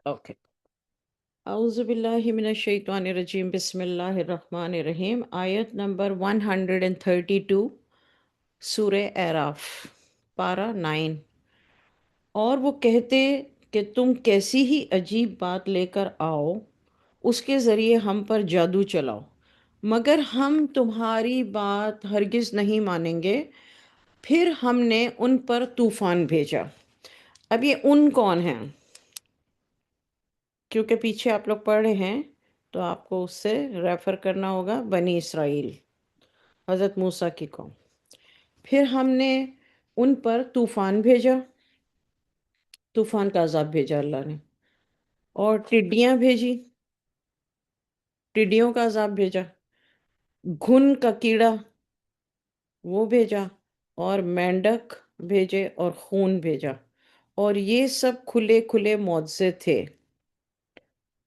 Okay, اعوذ باللہ من الشیطان الرجیم، بسم اللہ الرحمن الرحیم۔ آیت نمبر 132، سورہ اعراف، پارہ 9۔ اور وہ کہتے کہ تم کیسی ہی عجیب بات لے کر آؤ، اس کے ذریعے ہم پر جادو چلاؤ، مگر ہم تمہاری بات ہرگز نہیں مانیں گے۔ پھر ہم نے ان پر طوفان بھیجا۔ اب یہ ان کون ہیں؟ کیونکہ پیچھے آپ لوگ پڑھ رہے ہیں تو آپ کو اس سے ریفر کرنا ہوگا بنی اسرائیل، حضرت موسیٰ کی قوم۔ پھر ہم نے ان پر طوفان بھیجا، طوفان کا عذاب بھیجا اللہ نے، اور ٹڈیاں بھیجی، ٹڈیوں کا عذاب بھیجا، گھن کا کیڑا وہ بھیجا، اور مینڈک بھیجے، اور خون بھیجا، اور یہ سب کھلے کھلے معجزے تھے۔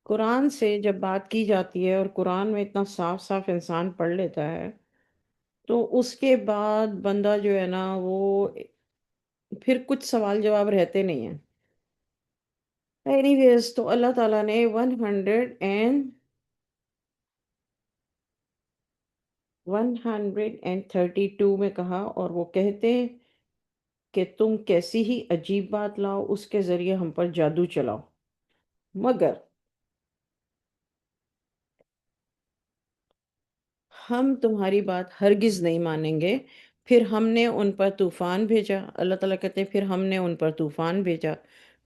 قرآن سے جب بات کی جاتی ہے اور قرآن میں اتنا صاف صاف انسان پڑھ لیتا ہے تو اس کے بعد بندہ جو ہے نا وہ پھر کچھ سوال جواب رہتے نہیں ہیں۔ اینی ویز، تو اللہ تعالیٰ نے 132 میں کہا، اور وہ کہتے کہ تم کیسی ہی عجیب بات لاؤ، اس کے ذریعے ہم پر جادو چلاؤ، مگر ہم تمہاری بات ہرگز نہیں مانیں گے۔ پھر ہم نے ان پر طوفان بھیجا، اللہ تعالیٰ کہتے ہیں پھر ہم نے ان پر طوفان بھیجا،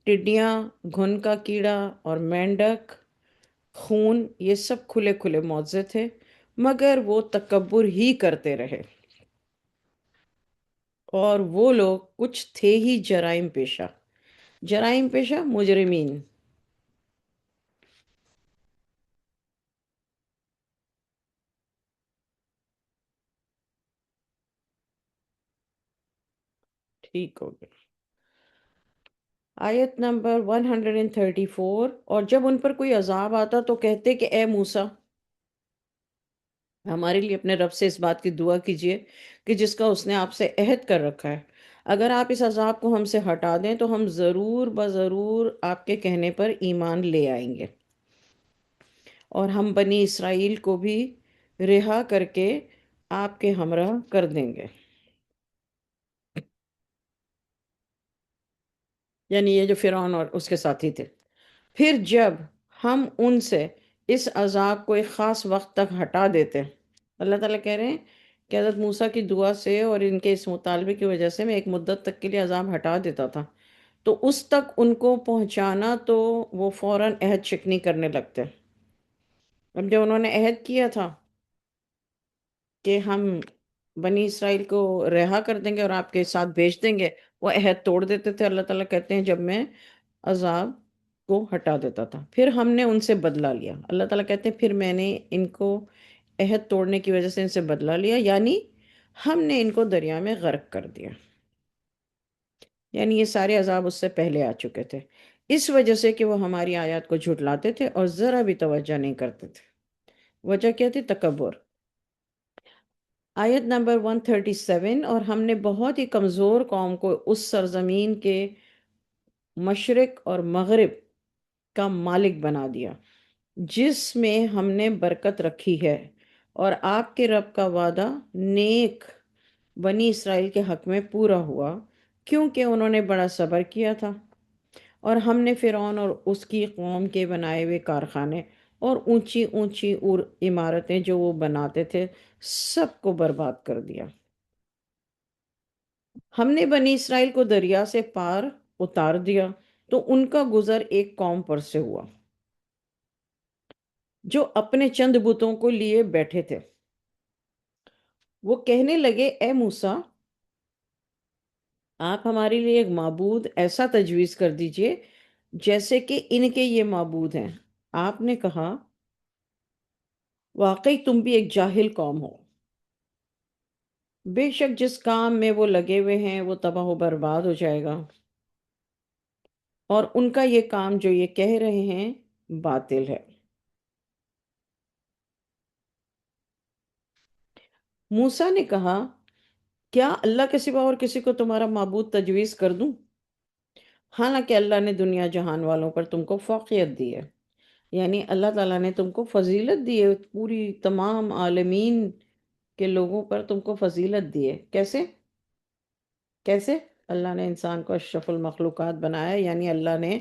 ٹڈیاں، گھن کا کیڑا اور مینڈک، خون، یہ سب کھلے کھلے معجزے تھے، مگر وہ تکبر ہی کرتے رہے، اور وہ لوگ کچھ تھے ہی جرائم پیشہ۔ جرائم پیشہ مجرمین۔ ٹھیک ہو گیا۔ آیت نمبر 134، اور جب ان پر کوئی عذاب آتا تو کہتے کہ اے موسیٰ، ہمارے لیے اپنے رب سے اس بات کی دعا کیجئے کہ جس کا اس نے آپ سے عہد کر رکھا ہے، اگر آپ اس عذاب کو ہم سے ہٹا دیں تو ہم ضرور بضرور آپ کے کہنے پر ایمان لے آئیں گے، اور ہم بنی اسرائیل کو بھی رہا کر کے آپ کے ہمراہ کر دیں گے۔ یعنی یہ جو فرعون اور اس کے ساتھی تھے۔ پھر جب ہم ان سے اس عذاب کو ایک خاص وقت تک ہٹا دیتے، اللہ تعالیٰ کہہ رہے ہیں کہ حضرت موسیٰ کی دعا سے اور ان کے اس مطالبے کی وجہ سے میں ایک مدت تک کے لیے عذاب ہٹا دیتا تھا، تو اس تک ان کو پہنچانا تو وہ فوراً عہد شکنی کرنے لگتے۔ اب جب انہوں نے عہد کیا تھا کہ ہم بنی اسرائیل کو رہا کر دیں گے اور آپ کے ساتھ بھیج دیں گے، وہ عہد توڑ دیتے تھے۔ اللہ تعالیٰ کہتے ہیں جب میں عذاب کو ہٹا دیتا تھا، پھر ہم نے ان سے بدلہ لیا۔ اللہ تعالیٰ کہتے ہیں پھر میں نے ان کو عہد توڑنے کی وجہ سے ان سے بدلہ لیا، یعنی ہم نے ان کو دریا میں غرق کر دیا۔ یعنی یہ سارے عذاب اس سے پہلے آ چکے تھے، اس وجہ سے کہ وہ ہماری آیات کو جھٹلاتے تھے اور ذرا بھی توجہ نہیں کرتے تھے۔ وجہ کیا تھی؟ تکبر۔ آیت نمبر 137، اور ہم نے بہت ہی کمزور قوم کو اس سرزمین کے مشرق اور مغرب کا مالک بنا دیا جس میں ہم نے برکت رکھی ہے، اور آپ کے رب کا وعدہ نیک بنی اسرائیل کے حق میں پورا ہوا، کیونکہ انہوں نے بڑا صبر کیا تھا، اور ہم نے فرعون اور اس کی قوم کے بنائے ہوئے کارخانے اور اونچی اونچی عمارتیں جو وہ بناتے تھے سب کو برباد کر دیا۔ ہم نے بنی اسرائیل کو دریا سے پار اتار دیا تو ان کا گزر ایک قوم پر سے ہوا جو اپنے چند بتوں کو لیے بیٹھے تھے۔ وہ کہنے لگے اے موسیٰ، آپ ہمارے لیے ایک معبود ایسا تجویز کر دیجئے جیسے کہ ان کے یہ معبود ہیں۔ آپ نے کہا واقعی تم بھی ایک جاہل قوم ہو، بے شک جس کام میں وہ لگے ہوئے ہیں وہ تباہ و برباد ہو جائے گا، اور ان کا یہ کام جو یہ کہہ رہے ہیں باطل ہے۔ موسیٰ نے کہا کیا اللہ کے سوا اور کسی کو تمہارا معبود تجویز کر دوں؟ حالانکہ اللہ نے دنیا جہان والوں پر تم کو فوقیت دی ہے، یعنی اللہ تعالیٰ نے تم کو فضیلت دی ہے، پوری تمام عالمین کے لوگوں پر تم کو فضیلت دی ہے۔ کیسے؟ کیسے؟ اللہ نے انسان کو اشرف المخلوقات بنایا، یعنی اللہ نے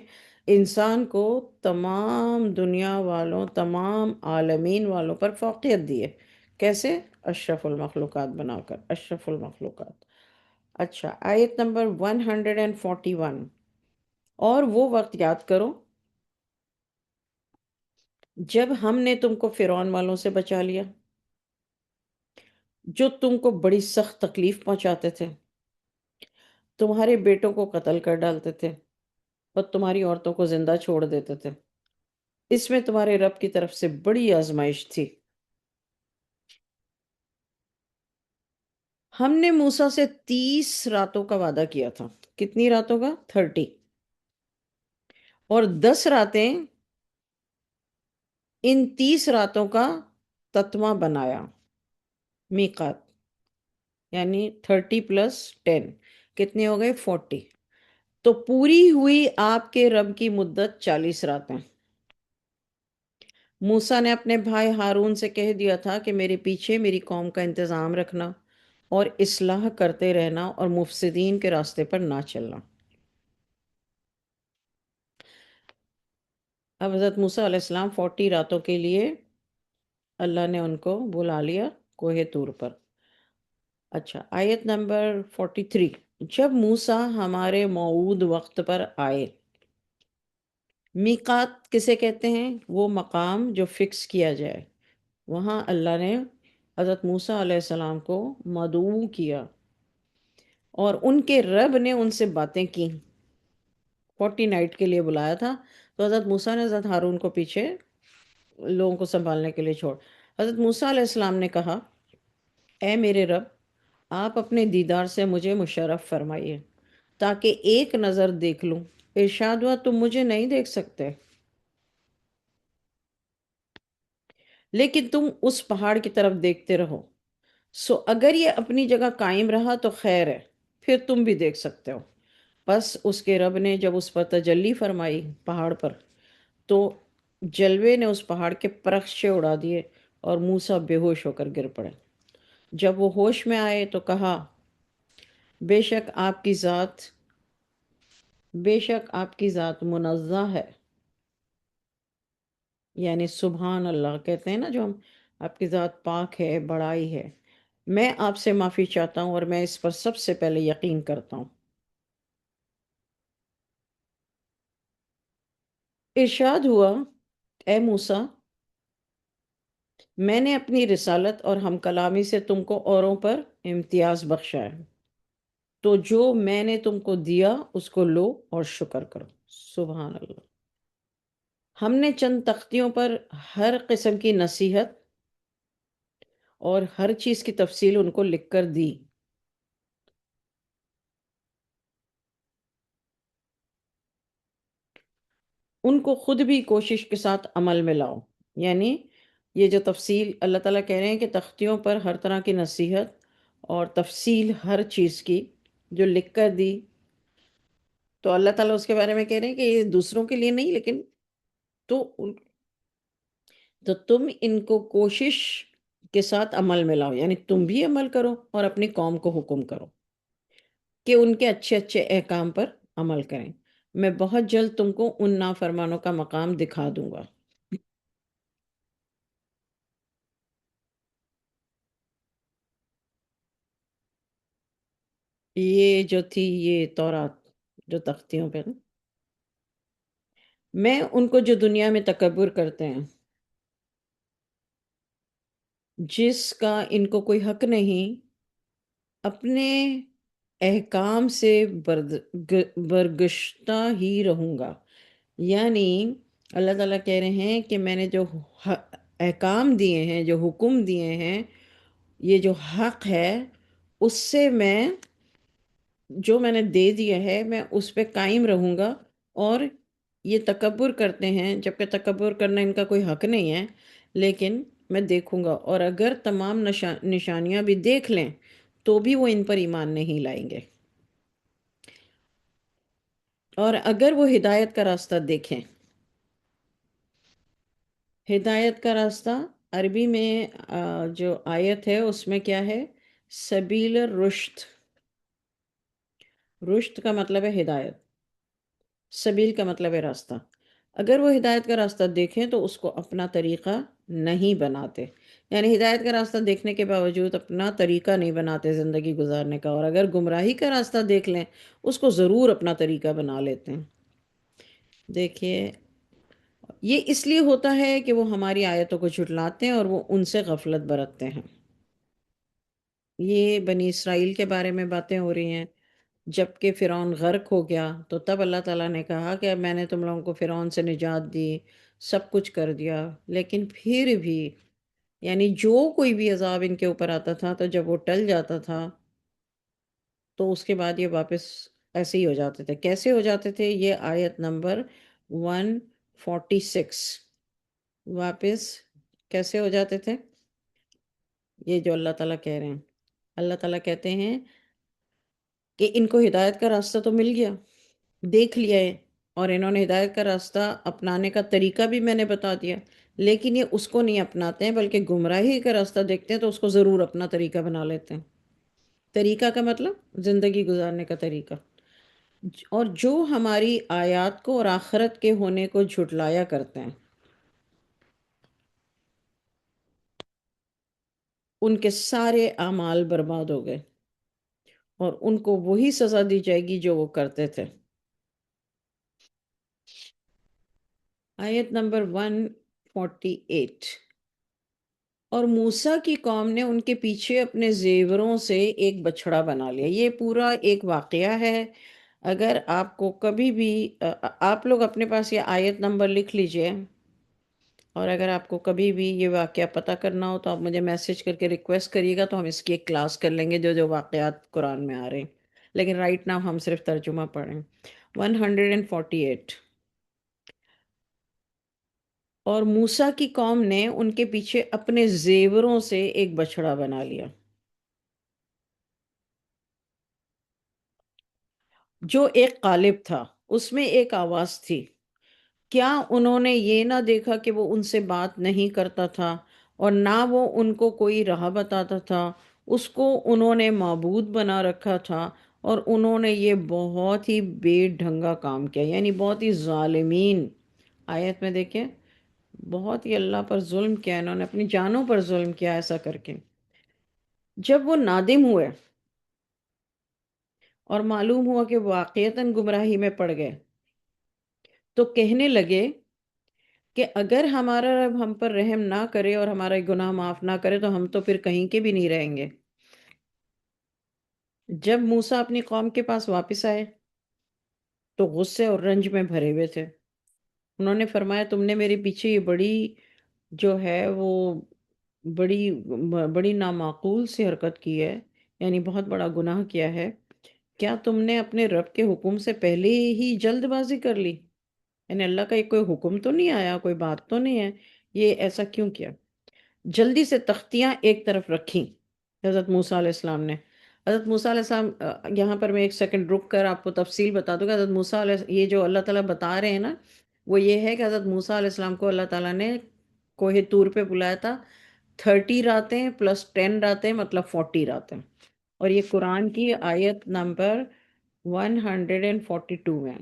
انسان کو تمام دنیا والوں، تمام عالمین والوں پر فوقیت دی ہے۔ کیسے؟ اشرف المخلوقات بنا کر، اشرف المخلوقات۔ اچھا، آیت نمبر 141، اور وہ وقت یاد کرو جب ہم نے تم کو فرعون والوں سے بچا لیا، جو تم کو بڑی سخت تکلیف پہنچاتے تھے، تمہارے بیٹوں کو قتل کر ڈالتے تھے اور تمہاری عورتوں کو زندہ چھوڑ دیتے تھے۔ اس میں تمہارے رب کی طرف سے بڑی آزمائش تھی۔ ہم نے موسیٰ سے 30 راتوں کا وعدہ کیا تھا۔ کتنی راتوں کا؟ 30۔ اور 10 راتیں ان 30 راتوں کا تتمہ بنایا، میقات، یعنی 30 + 10 کتنے ہو گئے؟ 40۔ تو پوری ہوئی آپ کے رب کی مدت 40 راتیں۔ موسیٰ نے اپنے بھائی ہارون سے کہہ دیا تھا کہ میرے پیچھے میری قوم کا انتظام رکھنا اور اصلاح کرتے رہنا اور مفسدین کے راستے پر نہ چلنا۔ اب حضرت موسیٰ علیہ السلام 40 راتوں کے لیے اللہ نے ان کو بلا لیا کوہ طور پر۔ اچھا، آیت نمبر 43، جب موسیٰ ہمارے موعود وقت پر آئے۔ میقات کسے کہتے ہیں؟ وہ مقام جو فکس کیا جائے۔ وہاں اللہ نے حضرت موسیٰ علیہ السلام کو مدعو کیا اور ان کے رب نے ان سے باتیں کی، 40 نائٹ کے لیے بلایا تھا۔ تو حضرت موسیٰ نے حضرت ہارون کو پیچھے لوگوں کو سنبھالنے کے لیے چھوڑ۔ حضرت موسیٰ علیہ السلام نے کہا، اے میرے رب، آپ اپنے دیدار سے مجھے مشرف فرمائیے تاکہ ایک نظر دیکھ لوں۔ ارشاد ہوا، تم مجھے نہیں دیکھ سکتے، لیکن تم اس پہاڑ کی طرف دیکھتے رہو، سو اگر یہ اپنی جگہ قائم رہا تو خیر ہے، پھر تم بھی دیکھ سکتے ہو۔ بس اس کے رب نے جب اس پر تجلی فرمائی پہاڑ پر، تو جلوے نے اس پہاڑ کے پرخچے اڑا دیے اور موسیٰ بے ہوش ہو کر گر پڑے۔ جب وہ ہوش میں آئے تو کہا، بے شک آپ کی ذات بے شک آپ کی ذات منزہ ہے، یعنی سبحان اللہ کہتے ہیں نا جو ہم، آپ کی ذات پاک ہے، بڑائی ہے۔ میں آپ سے معافی چاہتا ہوں اور میں اس پر سب سے پہلے یقین کرتا ہوں۔ ارشاد ہوا، اے موسیٰ، میں نے اپنی رسالت اور ہم کلامی سے تم کو اوروں پر امتیاز بخشا ہے، تو جو میں نے تم کو دیا اس کو لو اور شکر کرو۔ سبحان اللہ۔ ہم نے چند تختیوں پر ہر قسم کی نصیحت اور ہر چیز کی تفصیل ان کو لکھ کر دی۔ ان کو خود بھی کوشش کے ساتھ عمل میں لاؤ، یعنی یہ جو تفصیل اللہ تعالیٰ کہہ رہے ہیں کہ تختیوں پر ہر طرح کی نصیحت اور تفصیل ہر چیز کی جو لکھ کر دی، تو اللہ تعالیٰ اس کے بارے میں کہہ رہے ہیں کہ یہ دوسروں کے لیے نہیں، لیکن تو تو تم ان کو کوشش کے ساتھ عمل میں لاؤ، یعنی تم بھی عمل کرو اور اپنی قوم کو حکم کرو کہ ان کے اچھے اچھے احکام پر عمل کریں۔ میں بہت جلد تم کو ان نافرمانوں کا مقام دکھا دوں گا۔ یہ جو تھی یہ تورات جو تختیوں پہ نا، میں ان کو جو دنیا میں تکبر کرتے ہیں، جس کا ان کو کوئی حق نہیں، اپنے احکام سے برگشتہ ہی رہوں گا۔ یعنی اللہ تعالیٰ کہہ رہے ہیں کہ میں نے جو احکام دیے ہیں، جو حکم دیے ہیں، یہ جو حق ہے، اس سے میں جو میں نے دے دیا ہے میں اس پہ قائم رہوں گا۔ اور یہ تکبر کرتے ہیں، جبکہ تکبر کرنا ان کا کوئی حق نہیں ہے، لیکن میں دیکھوں گا، اور اگر تمام نشانیاں بھی دیکھ لیں تو بھی وہ ان پر ایمان نہیں لائیں گے۔ اور اگر وہ ہدایت کا راستہ دیکھیں، ہدایت کا راستہ عربی میں جو آیت ہے اس میں کیا ہے؟ سبیل الرشد. رشد کا مطلب ہے ہدایت، سبیل کا مطلب ہے راستہ. اگر وہ ہدایت کا راستہ دیکھیں تو اس کو اپنا طریقہ نہیں بناتے، یعنی ہدایت کا راستہ دیکھنے کے باوجود اپنا طریقہ نہیں بناتے زندگی گزارنے کا. اور اگر گمراہی کا راستہ دیکھ لیں اس کو ضرور اپنا طریقہ بنا لیتے ہیں. دیکھیے، یہ اس لیے ہوتا ہے کہ وہ ہماری آیتوں کو جھٹلاتے ہیں اور وہ ان سے غفلت برتتے ہیں. یہ بنی اسرائیل کے بارے میں باتیں ہو رہی ہیں. جب کہ فرعون غرق ہو گیا تو تب اللہ تعالیٰ نے کہا کہ اب میں نے تم لوگوں کو فرعون سے نجات دی، سب کچھ کر دیا، لیکن پھر بھی یعنی جو کوئی بھی عذاب ان کے اوپر آتا تھا تو جب وہ ٹل جاتا تھا تو اس کے بعد یہ واپس ایسے ہی ہو جاتے تھے. کیسے ہو جاتے تھے؟ یہ آیت نمبر 146. واپس کیسے ہو جاتے تھے؟ یہ جو اللہ تعالیٰ کہہ رہے ہیں، اللہ تعالیٰ کہتے ہیں کہ ان کو ہدایت کا راستہ تو مل گیا، دیکھ لیا ہے، اور انہوں نے ہدایت کا راستہ اپنانے کا طریقہ بھی میں نے بتا دیا، لیکن یہ اس کو نہیں اپناتے ہیں بلکہ گمراہی کا راستہ دیکھتے ہیں تو اس کو ضرور اپنا طریقہ بنا لیتے ہیں. طریقہ کا مطلب زندگی گزارنے کا طریقہ. اور جو ہماری آیات کو اور آخرت کے ہونے کو جھٹلایا کرتے ہیں ان کے سارے اعمال برباد ہو گئے اور ان کو وہی سزا دی جائے گی جو وہ کرتے تھے. آیت نمبر 148. اور موسیٰ کی قوم نے ان کے پیچھے اپنے زیوروں سے ایک بچھڑا بنا لیا. یہ پورا ایک واقعہ ہے. اگر آپ کو کبھی بھی آپ لوگ اپنے پاس یہ آیت نمبر لکھ لیجئے، اور اگر آپ کو کبھی بھی یہ واقعہ پتہ کرنا ہو تو آپ مجھے میسج کر کے ریکویسٹ کریے گا، تو ہم اس کی ایک کلاس کر لیں گے جو جو واقعات قرآن میں آ رہے ہیں. لیکن رائٹ ناؤ ہم صرف ترجمہ پڑھیں. 148. اور موسیٰ کی قوم نے ان کے پیچھے اپنے زیوروں سے ایک بچھڑا بنا لیا جو ایک قالب تھا، اس میں ایک آواز تھی. کیا انہوں نے یہ نہ دیکھا کہ وہ ان سے بات نہیں کرتا تھا اور نہ وہ ان کو کوئی راہ بتاتا تھا؟ اس کو انہوں نے معبود بنا رکھا تھا اور انہوں نے یہ بہت ہی بے ڈھنگا کام کیا، یعنی بہت ہی ظالمین. آیت میں دیکھیں، بہت ہی اللہ پر ظلم کیا، انہوں نے اپنی جانوں پر ظلم کیا ایسا کر کے. جب وہ نادم ہوئے اور معلوم ہوا کہ واقعتاً گمراہی میں پڑ گئے تو کہنے لگے کہ اگر ہمارا رب ہم پر رحم نہ کرے اور ہمارا گناہ معاف نہ کرے تو ہم تو پھر کہیں کے بھی نہیں رہیں گے. جب موسیٰ اپنی قوم کے پاس واپس آئے تو غصے اور رنج میں بھرے ہوئے تھے. انہوں نے فرمایا تم نے میرے پیچھے یہ بڑی جو ہے وہ بڑی بڑی نامعقول سی حرکت کی ہے، یعنی بہت بڑا گناہ کیا ہے. کیا تم نے اپنے رب کے حکم سے پہلے ہی جلد بازی کر لی؟ یعنی اللہ کا کوئی حکم تو نہیں آیا، کوئی بات تو نہیں ہے، یہ ایسا کیوں کیا؟ جلدی سے تختیاں ایک طرف رکھیں حضرت موسیٰ علیہ السلام نے. حضرت موسیٰ علیہ السلام یہاں پر میں ایک سیکنڈ رک کر آپ کو تفصیل بتا دوں گا. حضرت موسیٰ علیہ یہ جو اللہ تعالیٰ بتا رہے ہیں نا، وہ یہ ہے کہ حضرت موسیٰ علیہ السلام کو اللہ تعالیٰ نے کوہ طور پہ بلایا تھا. 30 راتیں پلس 10 راتیں مطلب 40 راتیں. اور یہ قرآن کی آیت نمبر 142 میں،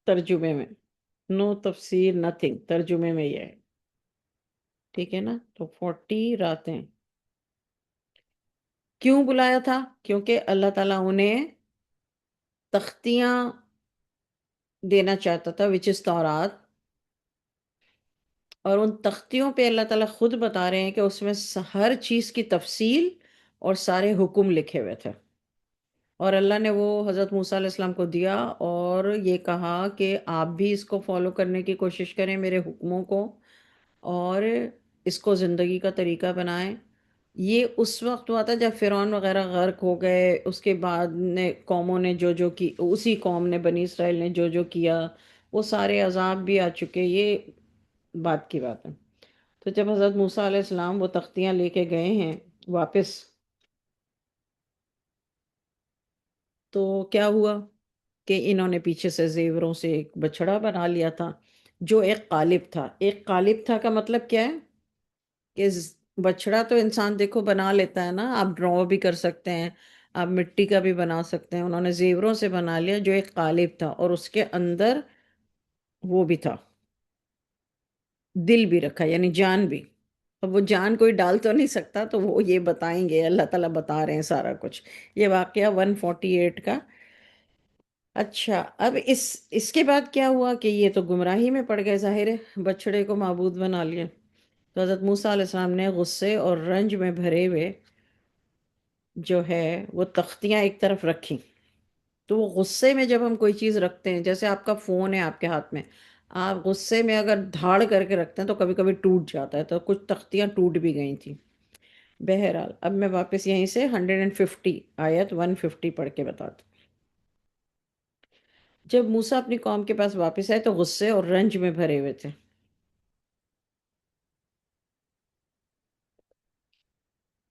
ترجمے میں. نو تفسیر نتھنگ، ترجمے میں یہ ہے. ٹھیک ہے نا؟ تو 40 راتیں کیوں بلایا تھا؟ کیونکہ اللہ تعالیٰ انہیں تختیاں دینا چاہتا تھا وچ از تورات. اور ان تختیوں پہ اللہ تعالیٰ خود بتا رہے ہیں کہ اس میں ہر چیز کی تفصیل اور سارے حکم لکھے ہوئے تھے. اور اللہ نے وہ حضرت موسیٰ علیہ السلام کو دیا اور یہ کہا کہ آپ بھی اس کو فالو کرنے کی کوشش کریں، میرے حکموں کو، اور اس کو زندگی کا طریقہ بنائیں. یہ اس وقت ہوا تھا جب فرعون وغیرہ غرق ہو گئے، اس کے بعد نے قوموں نے جو جو کی، اسی قوم نے بنی اسرائیل نے جو جو کیا، وہ سارے عذاب بھی آ چکے. یہ بات کی بات ہے. تو جب حضرت موسیٰ علیہ السلام وہ تختیاں لے کے گئے ہیں واپس، تو کیا ہوا؟ کہ انہوں نے پیچھے سے زیوروں سے ایک بچڑا بنا لیا تھا جو ایک قالب تھا. ایک قالب تھا کا مطلب کیا ہے؟ کہ بچڑا تو انسان دیکھو بنا لیتا ہے نا، آپ ڈرا بھی کر سکتے ہیں، آپ مٹی کا بھی بنا سکتے ہیں. انہوں نے زیوروں سے بنا لیا جو ایک قالب تھا، اور اس کے اندر وہ بھی تھا، دل بھی رکھا یعنی جان بھی. اب وہ جان کوئی ڈال تو نہیں سکتا، تو وہ یہ بتائیں گے، اللہ تعالیٰ بتا رہے ہیں سارا کچھ. یہ واقعہ 148 کا. اچھا، اب اس کے بعد کیا ہوا کہ یہ تو گمراہی میں پڑ گئے، ظاہر ہے بچڑے کو معبود بنا لیا. تو حضرت موسیٰ علیہ السلام نے غصے اور رنج میں بھرے ہوئے جو ہے وہ تختیاں ایک طرف رکھی. تو وہ غصے میں جب ہم کوئی چیز رکھتے ہیں، جیسے آپ کا فون ہے آپ کے ہاتھ میں، آپ غصے میں اگر دھاڑ کر کے رکھتے ہیں تو کبھی کبھی ٹوٹ جاتا ہے، تو کچھ تختیاں ٹوٹ بھی گئی تھیں. بہرحال اب میں واپس یہیں سے 150 آیت 150 پڑھ کے بتاتی. جب موسیٰ اپنی قوم کے پاس واپس آئے تو غصے اور رنج میں بھرے ہوئے تھے.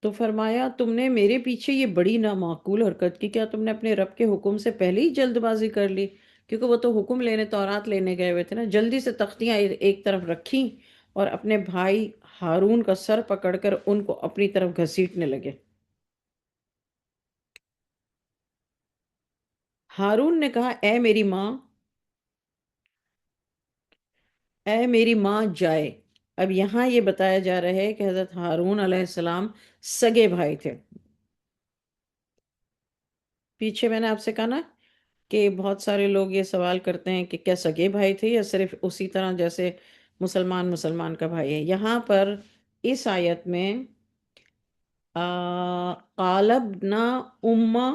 تو فرمایا تم نے میرے پیچھے یہ بڑی نامعقول حرکت کی، کیا تم نے اپنے رب کے حکم سے پہلے ہی جلد بازی کر لی؟ کیونکہ وہ تو حکم لینے، تورات لینے گئے ہوئے تھے نا. جلدی سے تختیاں ایک طرف رکھیں اور اپنے بھائی ہارون کا سر پکڑ کر ان کو اپنی طرف گھسیٹنے لگے. ہارون نے کہا اے میری ماں جائے. اب یہاں یہ بتایا جا رہا ہے کہ حضرت ہارون علیہ السلام سگے بھائی تھے. پیچھے میں نے آپ سے کہا نا کہ بہت سارے لوگ یہ سوال کرتے ہیں کہ کیا سگے بھائی تھے یا صرف اسی طرح جیسے مسلمان مسلمان کا بھائی ہے. یہاں پر اس آیت میں قالبنا امہ،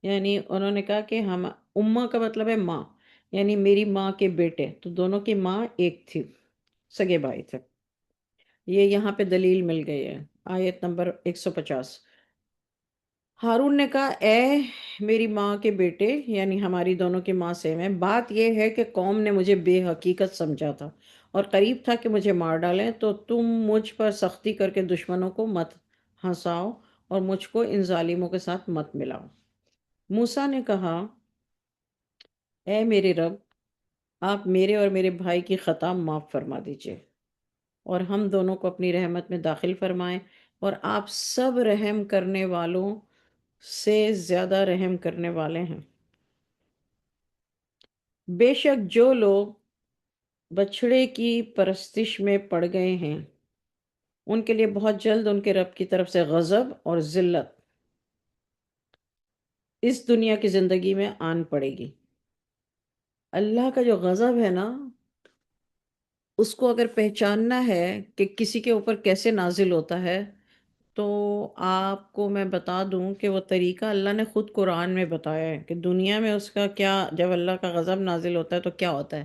یعنی انہوں نے کہا کہ ہم، امہ کا مطلب ہے ماں، یعنی میری ماں کے بیٹے، تو دونوں کی ماں ایک تھی، سگے بھائی تھے. یہ یہاں پہ دلیل مل گئی ہے. آیت نمبر 150. ہارون نے کہا اے میری ماں کے بیٹے، یعنی ہماری دونوں کی ماں سیم ہے. بات یہ ہے کہ قوم نے مجھے بے حقیقت سمجھا تھا اور قریب تھا کہ مجھے مار ڈالیں، تو تم مجھ پر سختی کر کے دشمنوں کو مت ہنساؤ اور مجھ کو ان ظالموں کے ساتھ مت ملاؤ. موسیٰ نے کہا اے میرے رب، آپ میرے اور میرے بھائی کی خطا معاف فرما دیجئے اور ہم دونوں کو اپنی رحمت میں داخل فرمائیں، اور آپ سب رحم کرنے والوں سے زیادہ رحم کرنے والے ہیں. بے شک جو لوگ بچھڑے کی پرستش میں پڑ گئے ہیں ان کے لیے بہت جلد ان کے رب کی طرف سے غضب اور ذلت اس دنیا کی زندگی میں آن پڑے گی. اللہ کا جو غضب ہے نا، اس کو اگر پہچاننا ہے کہ کسی کے اوپر کیسے نازل ہوتا ہے، تو آپ کو میں بتا دوں کہ وہ طریقہ اللہ نے خود قرآن میں بتایا ہے کہ دنیا میں اس کا کیا، جب اللہ کا غضب نازل ہوتا ہے تو کیا ہوتا ہے.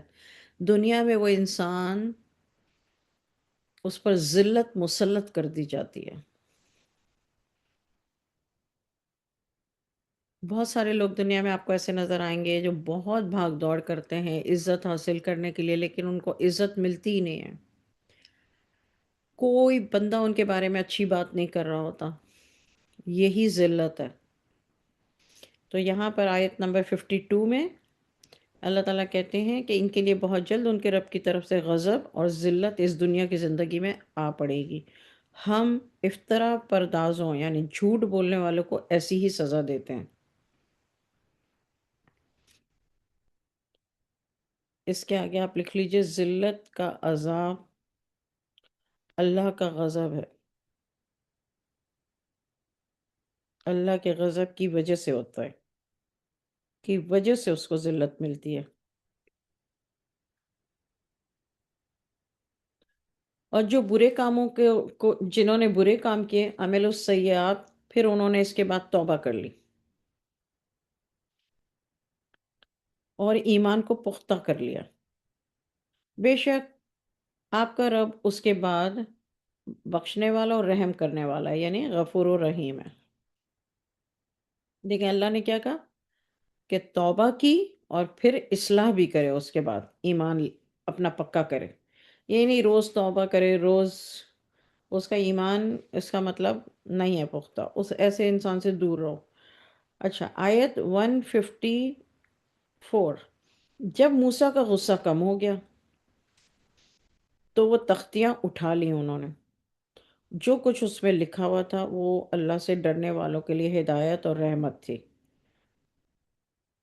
دنیا میں وہ انسان، اس پر ذلت مسلط کر دی جاتی ہے. بہت سارے لوگ دنیا میں آپ کو ایسے نظر آئیں گے جو بہت بھاگ دوڑ کرتے ہیں عزت حاصل کرنے کے لیے، لیکن ان کو عزت ملتی ہی نہیں ہے. کوئی بندہ ان کے بارے میں اچھی بات نہیں کر رہا ہوتا. یہی ذلت ہے. تو یہاں پر آیت نمبر 52 میں اللہ تعالیٰ کہتے ہیں کہ ان کے لیے بہت جلد ان کے رب کی طرف سے غضب اور ذلت اس دنیا کی زندگی میں آ پڑے گی. ہم افطرا پردازوں یعنی جھوٹ بولنے والوں کو ایسی ہی سزا دیتے ہیں. اس کے آگے آپ لکھ لیجئے ذلت کا عذاب اللہ کا غضب ہے، اللہ کے غضب کی وجہ سے ہوتا ہے، کی وجہ سے اس کو ذلت ملتی ہے. اور جو برے کاموں کو جنہوں نے برے کام کیے، عمل السیئات، پھر انہوں نے اس کے بعد توبہ کر لی اور ایمان کو پختہ کر لیا، بے شک آپ کا رب اس کے بعد بخشنے والا اور رحم کرنے والا ہے، یعنی غفور و رحیم ہے. دیکھیں اللہ نے کیا کہا کہ توبہ کی اور پھر اصلاح بھی کرے، اس کے بعد ایمان اپنا پکا کرے. یہ نہیں روز توبہ کرے، روز اس کا ایمان، اس کا مطلب نہیں ہے پختہ، اس ایسے انسان سے دور رہو. اچھا، آیت 154، جب موسیٰ کا غصہ کم ہو گیا تو وہ تختیاں اٹھا لی انہوں نے، جو کچھ اس میں لکھا ہوا تھا وہ اللہ سے ڈرنے والوں کے لیے ہدایت اور رحمت تھی۔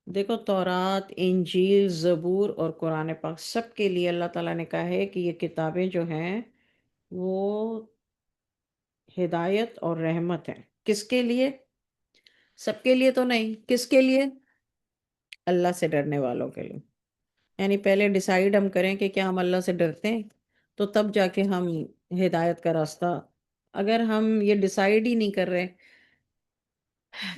دیکھو، تورات، انجیل، زبور اور قرآن پاک سب کے لیے اللہ تعالیٰ نے کہا ہے کہ یہ کتابیں جو ہیں وہ ہدایت اور رحمت ہیں۔ کس کے لیے؟ سب کے لیے تو نہیں، کس کے لیے؟ اللہ سے ڈرنے والوں کے لیے۔ یعنی پہلے ڈیسائیڈ ہم کریں کہ کیا ہم اللہ سے ڈرتے ہیں، تو تب جا کے ہم ہدایت کا راستہ، اگر ہم یہ ڈیسائیڈ ہی نہیں کر رہے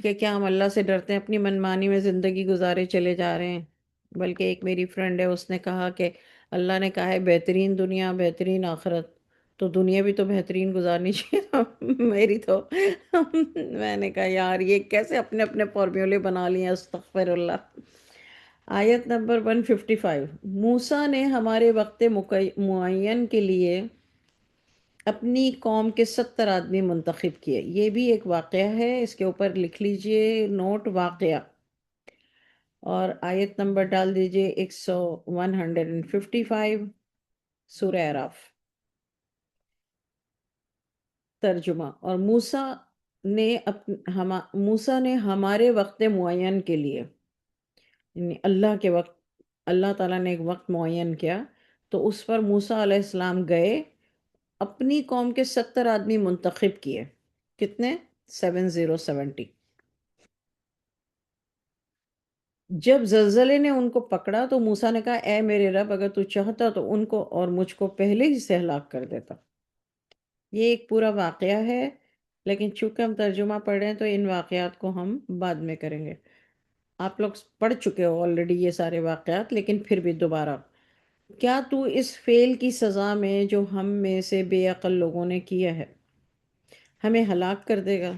کہ کیا ہم اللہ سے ڈرتے ہیں، اپنی منمانی میں زندگی گزارے چلے جا رہے ہیں۔ بلکہ ایک میری فرینڈ ہے، اس نے کہا کہ اللہ نے کہا ہے بہترین دنیا بہترین آخرت، تو دنیا بھی تو بہترین گزارنی چاہیے۔ میری تو میں نے کہا یار یہ کیسے اپنے اپنے فارمولے بنا لیے ہیں، استغفر اللہ۔ آیت نمبر 155، موسیٰ نے ہمارے وقت معین کے لیے اپنی قوم کے 70 آدمی منتخب کیے۔ یہ بھی ایک واقعہ ہے، اس کے اوپر لکھ لیجئے نوٹ واقعہ، اور آیت نمبر ڈال دیجئے 155، سورہ اعراف، ترجمہ۔ اور موسیٰ نے ہمارے وقت معین کے لیے، یعنی اللہ کے وقت، اللہ تعالیٰ نے ایک وقت معین کیا تو اس پر موسیٰ علیہ السلام گئے، اپنی قوم کے 70 آدمی منتخب کیے۔ کتنے؟ 70۔ جب زلزلے نے ان کو پکڑا تو موسیٰ نے کہا اے میرے رب، اگر تو چاہتا تو ان کو اور مجھ کو پہلے ہی سے ہلاک کر دیتا۔ یہ ایک پورا واقعہ ہے، لیکن چونکہ ہم ترجمہ پڑھ رہے ہیں تو ان واقعات کو ہم بعد میں کریں گے۔ آپ لوگ پڑھ چکے ہو آلریڈی یہ سارے واقعات، لیکن پھر بھی دوبارہ، کیا تو اس فعل کی سزا میں جو ہم میں سے بے عقل لوگوں نے کیا ہے ہمیں ہلاک کر دے گا؟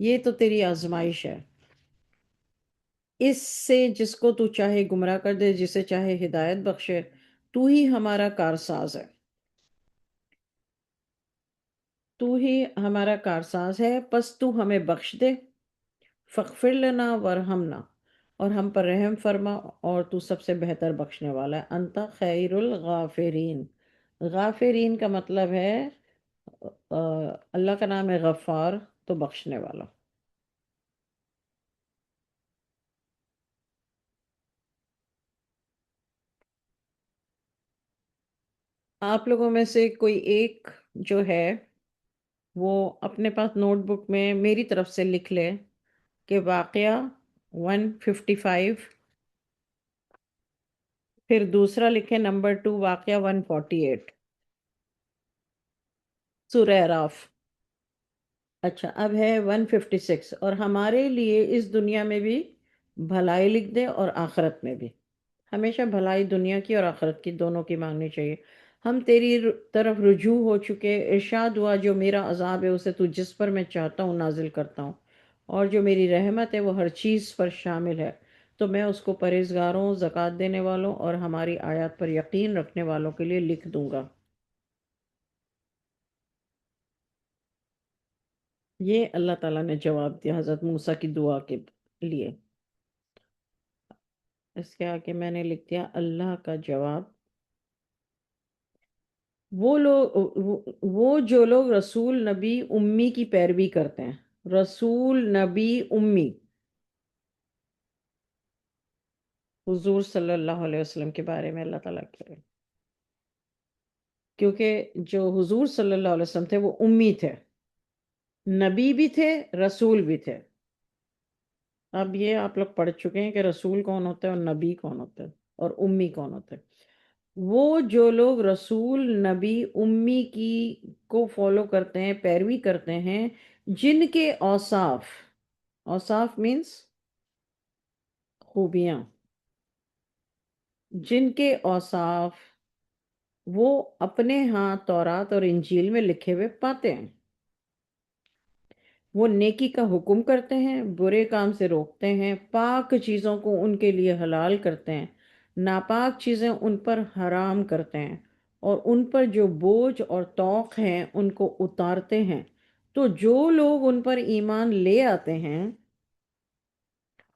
یہ تو تیری آزمائش ہے، اس سے جس کو تو چاہے گمراہ کر دے، جسے چاہے ہدایت بخشے، تو ہی ہمارا کارساز ہے، تو ہی ہمارا کارساز ہے، پس تو ہمیں بخش دے، فاغفر لنا ورحمنا، اور ہم پر رحم فرما، اور تو سب سے بہتر بخشنے والا ہے، انت خیر الغافرین۔ غافرین کا مطلب ہے اللہ کا نام ہے غفار، تو بخشنے والا۔ آپ لوگوں میں سے کوئی ایک جو ہے وہ اپنے پاس نوٹ بک میں میری طرف سے لکھ لے کہ واقعہ 155، پھر دوسرا لکھے نمبر 2 واقعہ 148، سورہ اعراف۔ اچھا، اب ہے 156، اور ہمارے لیے اس دنیا میں بھی بھلائی لکھ دے اور آخرت میں بھی۔ ہمیشہ بھلائی دنیا کی اور آخرت کی دونوں کی مانگنی چاہیے۔ ہم تیری طرف رجوع ہو چکے، ارشاد ہوا جو میرا عذاب ہے اسے تو جس پر میں چاہتا ہوں نازل کرتا ہوں، اور جو میری رحمت ہے وہ ہر چیز پر شامل ہے، تو میں اس کو پرہیزگاروں، زکوٰۃ دینے والوں اور ہماری آیات پر یقین رکھنے والوں کے لیے لکھ دوں گا۔ یہ اللہ تعالیٰ نے جواب دیا حضرت موسیٰ کی دعا کے لیے۔ اس کے آگے میں نے لکھ دیا اللہ کا جواب، وہ جو لوگ رسول نبی امی کی پیروی کرتے ہیں، رسول نبی امی، حضور صلی اللہ علیہ وسلم کے بارے میں اللہ تعالیٰ کہہ رہے ہیں، کیونکہ جو حضور صلی اللہ علیہ وسلم تھے وہ امی تھے، نبی بھی تھے، رسول بھی تھے۔ اب یہ آپ لوگ پڑھ چکے ہیں کہ رسول کون ہوتا ہے اور نبی کون ہوتا ہے اور امی کون ہوتا ہے۔ وہ جو لوگ رسول نبی امی کی کو فالو کرتے ہیں، پیروی کرتے ہیں، جن کے اوصاف، اوصاف مینس خوبیاں، جن کے اوصاف وہ اپنے ہاں تورات اور انجیل میں لکھے ہوئے پاتے ہیں، وہ نیکی کا حکم کرتے ہیں، برے کام سے روکتے ہیں، پاک چیزوں کو ان کے لیے حلال کرتے ہیں، ناپاک چیزیں ان پر حرام کرتے ہیں، اور ان پر جو بوجھ اور طوق ہیں ان کو اتارتے ہیں، تو جو لوگ ان پر ایمان لے آتے ہیں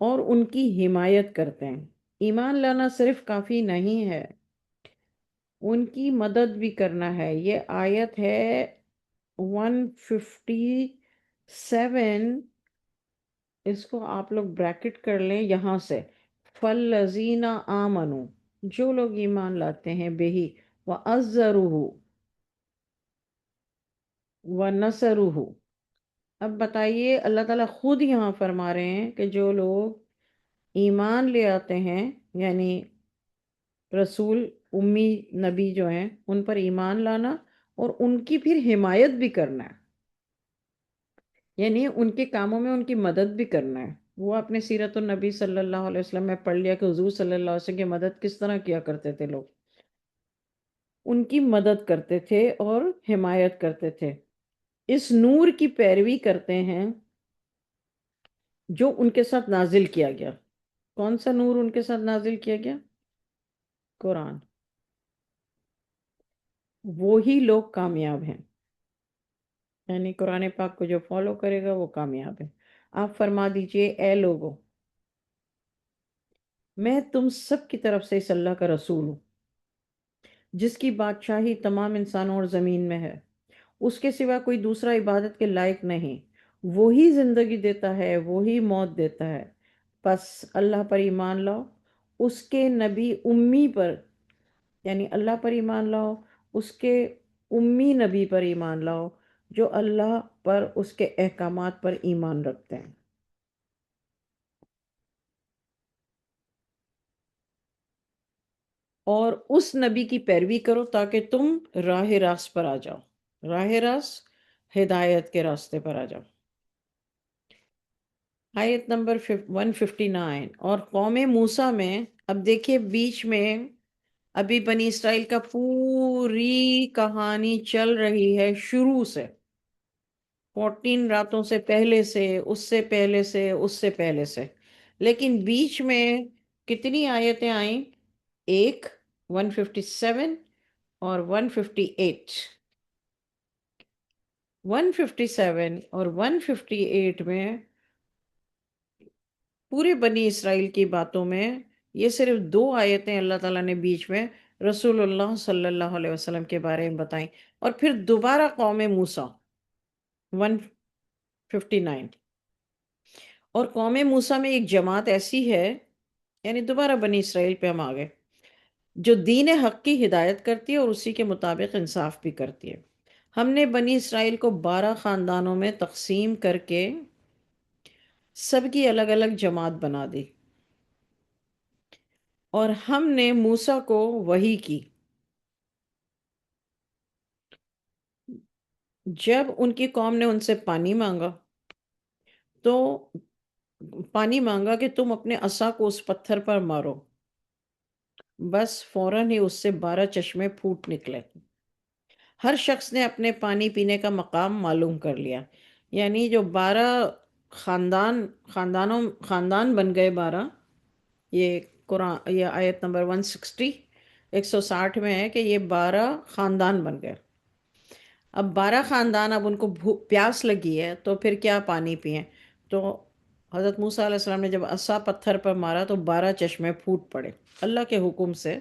اور ان کی حمایت کرتے ہیں، ایمان لانا صرف کافی نہیں ہے، ان کی مدد بھی کرنا ہے۔ یہ آیت ہے 157، اس کو آپ لوگ بریکٹ کر لیں یہاں سے، فَالَّذِينَ آمَنُوا، جو لوگ ایمان لاتے ہیں، بِهِ وَعَزَّرُوهُ وَنَصَرُوهُ۔ اب بتائیے، اللہ تعالیٰ خود یہاں فرما رہے ہیں کہ جو لوگ ایمان لے آتے ہیں، یعنی رسول امی نبی جو ہیں ان پر ایمان لانا اور ان کی پھر حمایت بھی کرنا ہے، یعنی ان کے کاموں میں ان کی مدد بھی کرنا ہے۔ وہ اپنے سیرت النبی صلی اللہ علیہ وسلم میں پڑھ لیا کہ حضور صلی اللہ علیہ وسلم کی مدد کس طرح کیا کرتے تھے لوگ، ان کی مدد کرتے تھے اور حمایت کرتے تھے، اس نور کی پیروی کرتے ہیں جو ان کے ساتھ نازل کیا گیا۔ کون سا نور ان کے ساتھ نازل کیا گیا؟ قرآن۔ وہی لوگ کامیاب ہیں، یعنی قرآن پاک کو جو فالو کرے گا وہ کامیاب ہے۔ آپ فرما دیجئے، اے لوگو، میں تم سب کی طرف سے اس اللہ کا رسول ہوں جس کی بادشاہی تمام انسانوں اور زمین میں ہے، اس کے سوا کوئی دوسرا عبادت کے لائق نہیں، وہی زندگی دیتا ہے، وہی موت دیتا ہے، پس اللہ پر ایمان لاؤ، اس کے نبی امی پر، یعنی اللہ پر ایمان لاؤ، اس کے امی نبی پر ایمان لاؤ جو اللہ پر، اس کے احکامات پر ایمان رکھتے ہیں، اور اس نبی کی پیروی کرو تاکہ تم راہ راست پر آ جاؤ، راہ راست ہدایت کے راستے پر آ جاؤ۔ آیت نمبر 159، اور قوم موسیٰ میں، اب دیکھیے بیچ میں ابھی بنی اسرائیل کا پوری کہانی چل رہی ہے شروع سے، 14 راتوں سے پہلے سے، اس سے پہلے سے، اس سے پہلے سے، لیکن بیچ میں کتنی آیتیں آئیں؟ ایک، 157 اور 158۔ 157 اور 158 میں پورے بنی اسرائیل کی باتوں میں یہ صرف دو آیتیں اللہ تعالیٰ نے بیچ میں رسول اللہ صلی اللہ علیہ وسلم کے بارے میں بتائیں، اور پھر دوبارہ قوم موسیٰ 159۔ اور قوم موسیٰ میں ایک جماعت ایسی ہے، یعنی دوبارہ بنی اسرائیل پہ ہم آگئے، جو دین حق کی ہدایت کرتی ہے اور اسی کے مطابق انصاف بھی کرتی ہے۔ ہم نے بنی اسرائیل کو 12 خاندانوں میں تقسیم کر کے سب کی الگ الگ جماعت بنا دی، اور ہم نے موسیٰ کو وحی کی۔ جب ان کی قوم نے ان سے پانی مانگا تو پانی مانگا کہ تم اپنے عصا کو اس پتھر پر مارو، بس فوراً ہی اس سے 12 چشمے پھوٹ نکلے۔ ہر شخص نے اپنے پانی پینے کا مقام معلوم کر لیا، یعنی جو 12 خاندان بن گئے 12۔ یہ قرآن، یہ آیت نمبر 160 میں ہے کہ یہ 12 خاندان بن گئے۔ اب 12 خاندان، اب ان کو پیاس لگی ہے تو پھر کیا پانی پئیں؟ تو حضرت موسیٰ علیہ السلام نے جب عصا پتھر پر مارا تو 12 چشمے پھوٹ پڑے اللہ کے حکم سے۔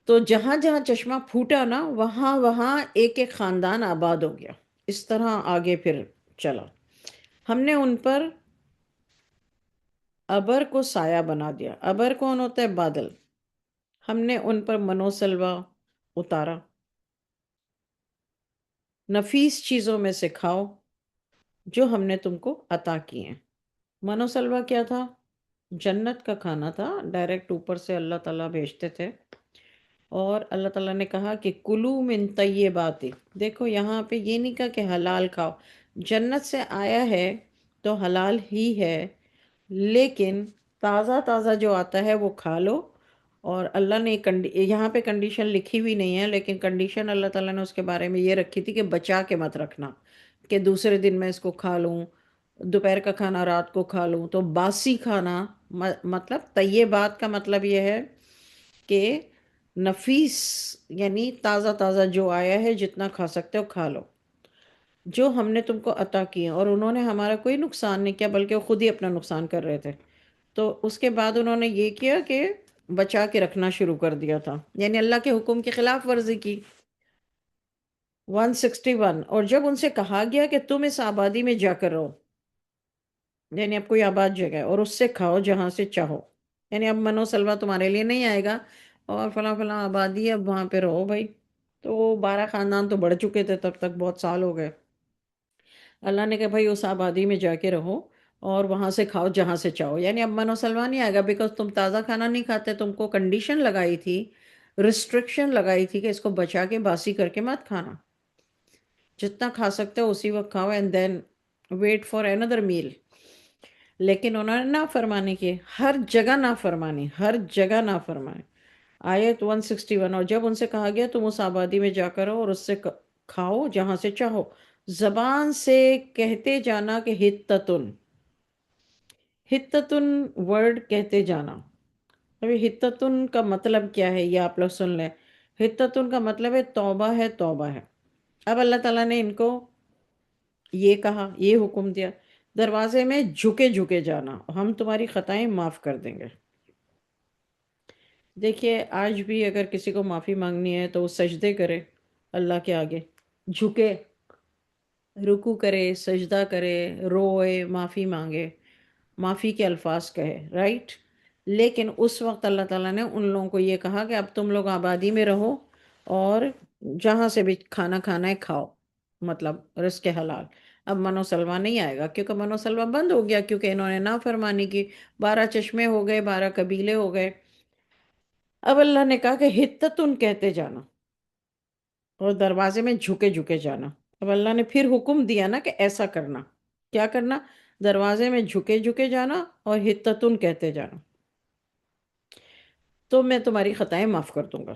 تو جہاں جہاں چشمہ پھوٹا نا، وہاں وہاں ایک ایک خاندان آباد ہو گیا۔ اس طرح آگے پھر چلا، ہم نے ان پر ابر کو سایہ بنا دیا۔ ابر کون ہوتا ہے؟ بادل۔ ہم نے ان پر منو سلوا اتارا، نفیس چیزوں میں سے کھاؤ جو ہم نے تم کو عطا کی ہیں۔ منو سلوا کیا تھا؟ جنت کا کھانا تھا، ڈائریکٹ اوپر سے اللہ تعالیٰ بھیجتے تھے، اور اللہ تعالیٰ نے کہا کہ کلو من طیبات، دیکھو یہاں پہ یہ نہیں کہا کہ حلال کھاؤ، جنت سے آیا ہے تو حلال ہی ہے، لیکن تازہ تازہ جو آتا ہے وہ کھا لو۔ اور اللہ نے یہاں پہ کنڈیشن لکھی ہوئی نہیں ہے، لیکن کنڈیشن اللہ تعالیٰ نے اس کے بارے میں یہ رکھی تھی کہ بچا کے مت رکھنا کہ دوسرے دن میں اس کو کھا لوں، دوپہر کا کھانا رات کو کھا لوں۔ تو باسی کھانا، مطلب طیبات کا مطلب یہ ہے کہ نفیس، یعنی تازہ تازہ جو آیا ہے جتنا کھا سکتے ہو کھا لو۔ جو ہم نے تم کو عطا کیے، اور انہوں نے ہمارا کوئی نقصان نہیں کیا بلکہ وہ خود ہی اپنا نقصان کر رہے تھے۔ تو اس کے بعد انہوں نے یہ کیا کہ بچا کے رکھنا شروع کر دیا تھا، یعنی اللہ کے حکم کی خلاف ورزی کی۔ 161، اور جب ان سے کہا گیا کہ تم اس آبادی میں جا کر رہو، یعنی اب کوئی آباد جگہ ہے، اور اس سے کھاؤ جہاں سے چاہو، یعنی اب منو سلوا تمہارے لیے نہیں آئے گا، اور فلاں فلاں آبادی ہے اب وہاں پہ رہو بھائی۔ تو 12 خاندان تو بڑھ چکے تھے تب تک، بہت سال ہو گئے۔ اللہ نے کہا بھائی اس آبادی میں جا کے رہو اور وہاں سے کھاؤ جہاں سے چاہو، یعنی اب منو سلوا نہیں آئے گا، بیکاز تم تازہ کھانا نہیں کھاتے، تم کو کنڈیشن لگائی تھی، ریسٹرکشن لگائی تھی کہ اس کو بچا کے باسی کر کے مت کھانا، جتنا کھا سکتے ہو اسی وقت کھاؤ اینڈ دین ویٹ فار اندر میل۔ لیکن انہوں نے نافرمانی کی، ہر جگہ نافرمانی، ہر جگہ نافرمانی۔ آیت 161، اور جب ان سے کہا گیا تم اس آبادی میں جا کر رہو اور اس سے کھاؤ جہاں سے چاہو، زبان سے کہتے جانا کہ ہتتن، ہتتن ورڈ کہتے جانا۔ ابھی ہتتن کا مطلب کیا ہے یہ آپ لوگ سن لیں۔ ہتتن کا مطلب ہے توبہ ہے، توبہ ہے۔ اب اللہ تعالیٰ نے ان کو یہ کہا، یہ حکم دیا، دروازے میں جھکے جھکے جانا، ہم تمہاری خطائیں معاف کر دیں گے۔ دیکھیے آج بھی اگر کسی کو معافی مانگنی ہے تو وہ سجدے کرے اللہ کے آگے، جھکے، رکو کرے، سجدہ کرے، روئے، معافی مانگے، معافی کے الفاظ کہے، رائٹ۔ لیکن اس وقت اللہ تعالیٰ نے ان لوگوں کو یہ کہا کہ اب تم لوگ آبادی میں رہو اور جہاں سے بھی کھانا کھانا ہے کھاؤ، مطلب رزق حلال۔ اب منو سلوا نہیں آئے گا کیونکہ منو سلوا بند ہو گیا، کیونکہ انہوں نے نافرمانی کی، 12 چشمے ہو گئے، 12 قبیلے ہو گئے۔ اب اللہ نے کہا کہ ہتتن کہتے جانا اور دروازے میں جھکے جھکے جانا۔ اب اللہ نے پھر حکم دیا نا کہ ایسا کرنا، کیا کرنا؟ دروازے میں جھکے جھکے جانا اور ہتتن کہتے جانا، تو میں تمہاری خطائیں معاف کر دوں گا۔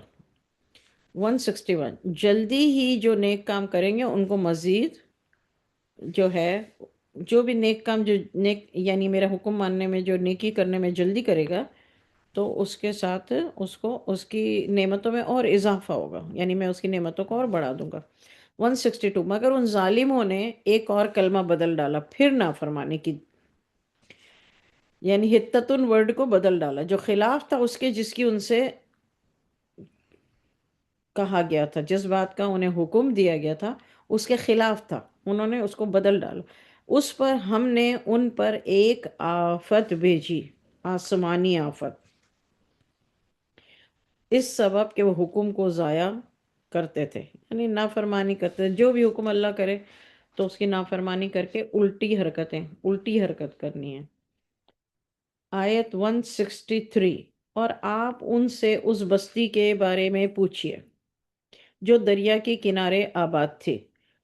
161، جلدی ہی جو نیک کام کریں گے ان کو مزید جو ہے، جو بھی نیک کام، جو نیک یعنی میرا حکم ماننے میں، جو نیکی کرنے میں جلدی کرے گا تو اس کے ساتھ اس کو اس کی نعمتوں میں اور اضافہ ہوگا، یعنی میں اس کی نعمتوں کو اور بڑھا دوں گا۔ 162، مگر ان ظالموں نے ایک اور کلمہ بدل ڈالا، پھر نافرمانی کی، یعنی ہتتن ورڈ کو بدل ڈالا، جو خلاف تھا اس کے جس کی ان سے کہا گیا تھا، جس بات کا انہیں حکم دیا گیا تھا اس کے خلاف تھا، انہوں نے اس کو بدل ڈالا۔ اس پر ہم نے ان پر ایک آفت بھیجی، آسمانی آفت، اس سبب کہ وہ حکم کو ضائع کرتے تھے، یعنی نافرمانی کرتے تھے، جو بھی حکم اللہ کرے تو اس کی نافرمانی کر کے الٹی حرکتیں، الٹی حرکت کرنی ہے۔ آیت 163، اور آپ ان سے اس بستی کے بارے میں پوچھئے جو دریا کے کنارے آباد تھی،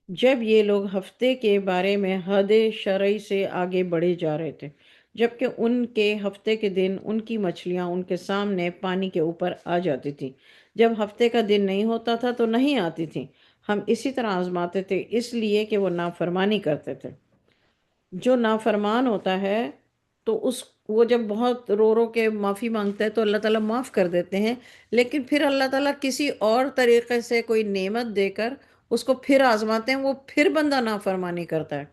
جب یہ لوگ ہفتے کے بارے میں حد شرعی سے آگے بڑھے جا رہے تھے، جبکہ ان کے ہفتے کے دن ان کی مچھلیاں ان کے سامنے پانی کے اوپر آ جاتی تھیں، جب ہفتے کا دن نہیں ہوتا تھا تو نہیں آتی تھیں، ہم اسی طرح آزماتے تھے اس لیے کہ وہ نافرمانی کرتے تھے۔ جو نافرمان ہوتا ہے تو وہ جب بہت رو رو کے معافی مانگتا ہے تو اللہ تعالیٰ معاف کر دیتے ہیں، لیکن پھر اللہ تعالیٰ کسی اور طریقے سے کوئی نعمت دے کر اس کو پھر آزماتے ہیں، وہ پھر بندہ نافرمانی کرتا ہے۔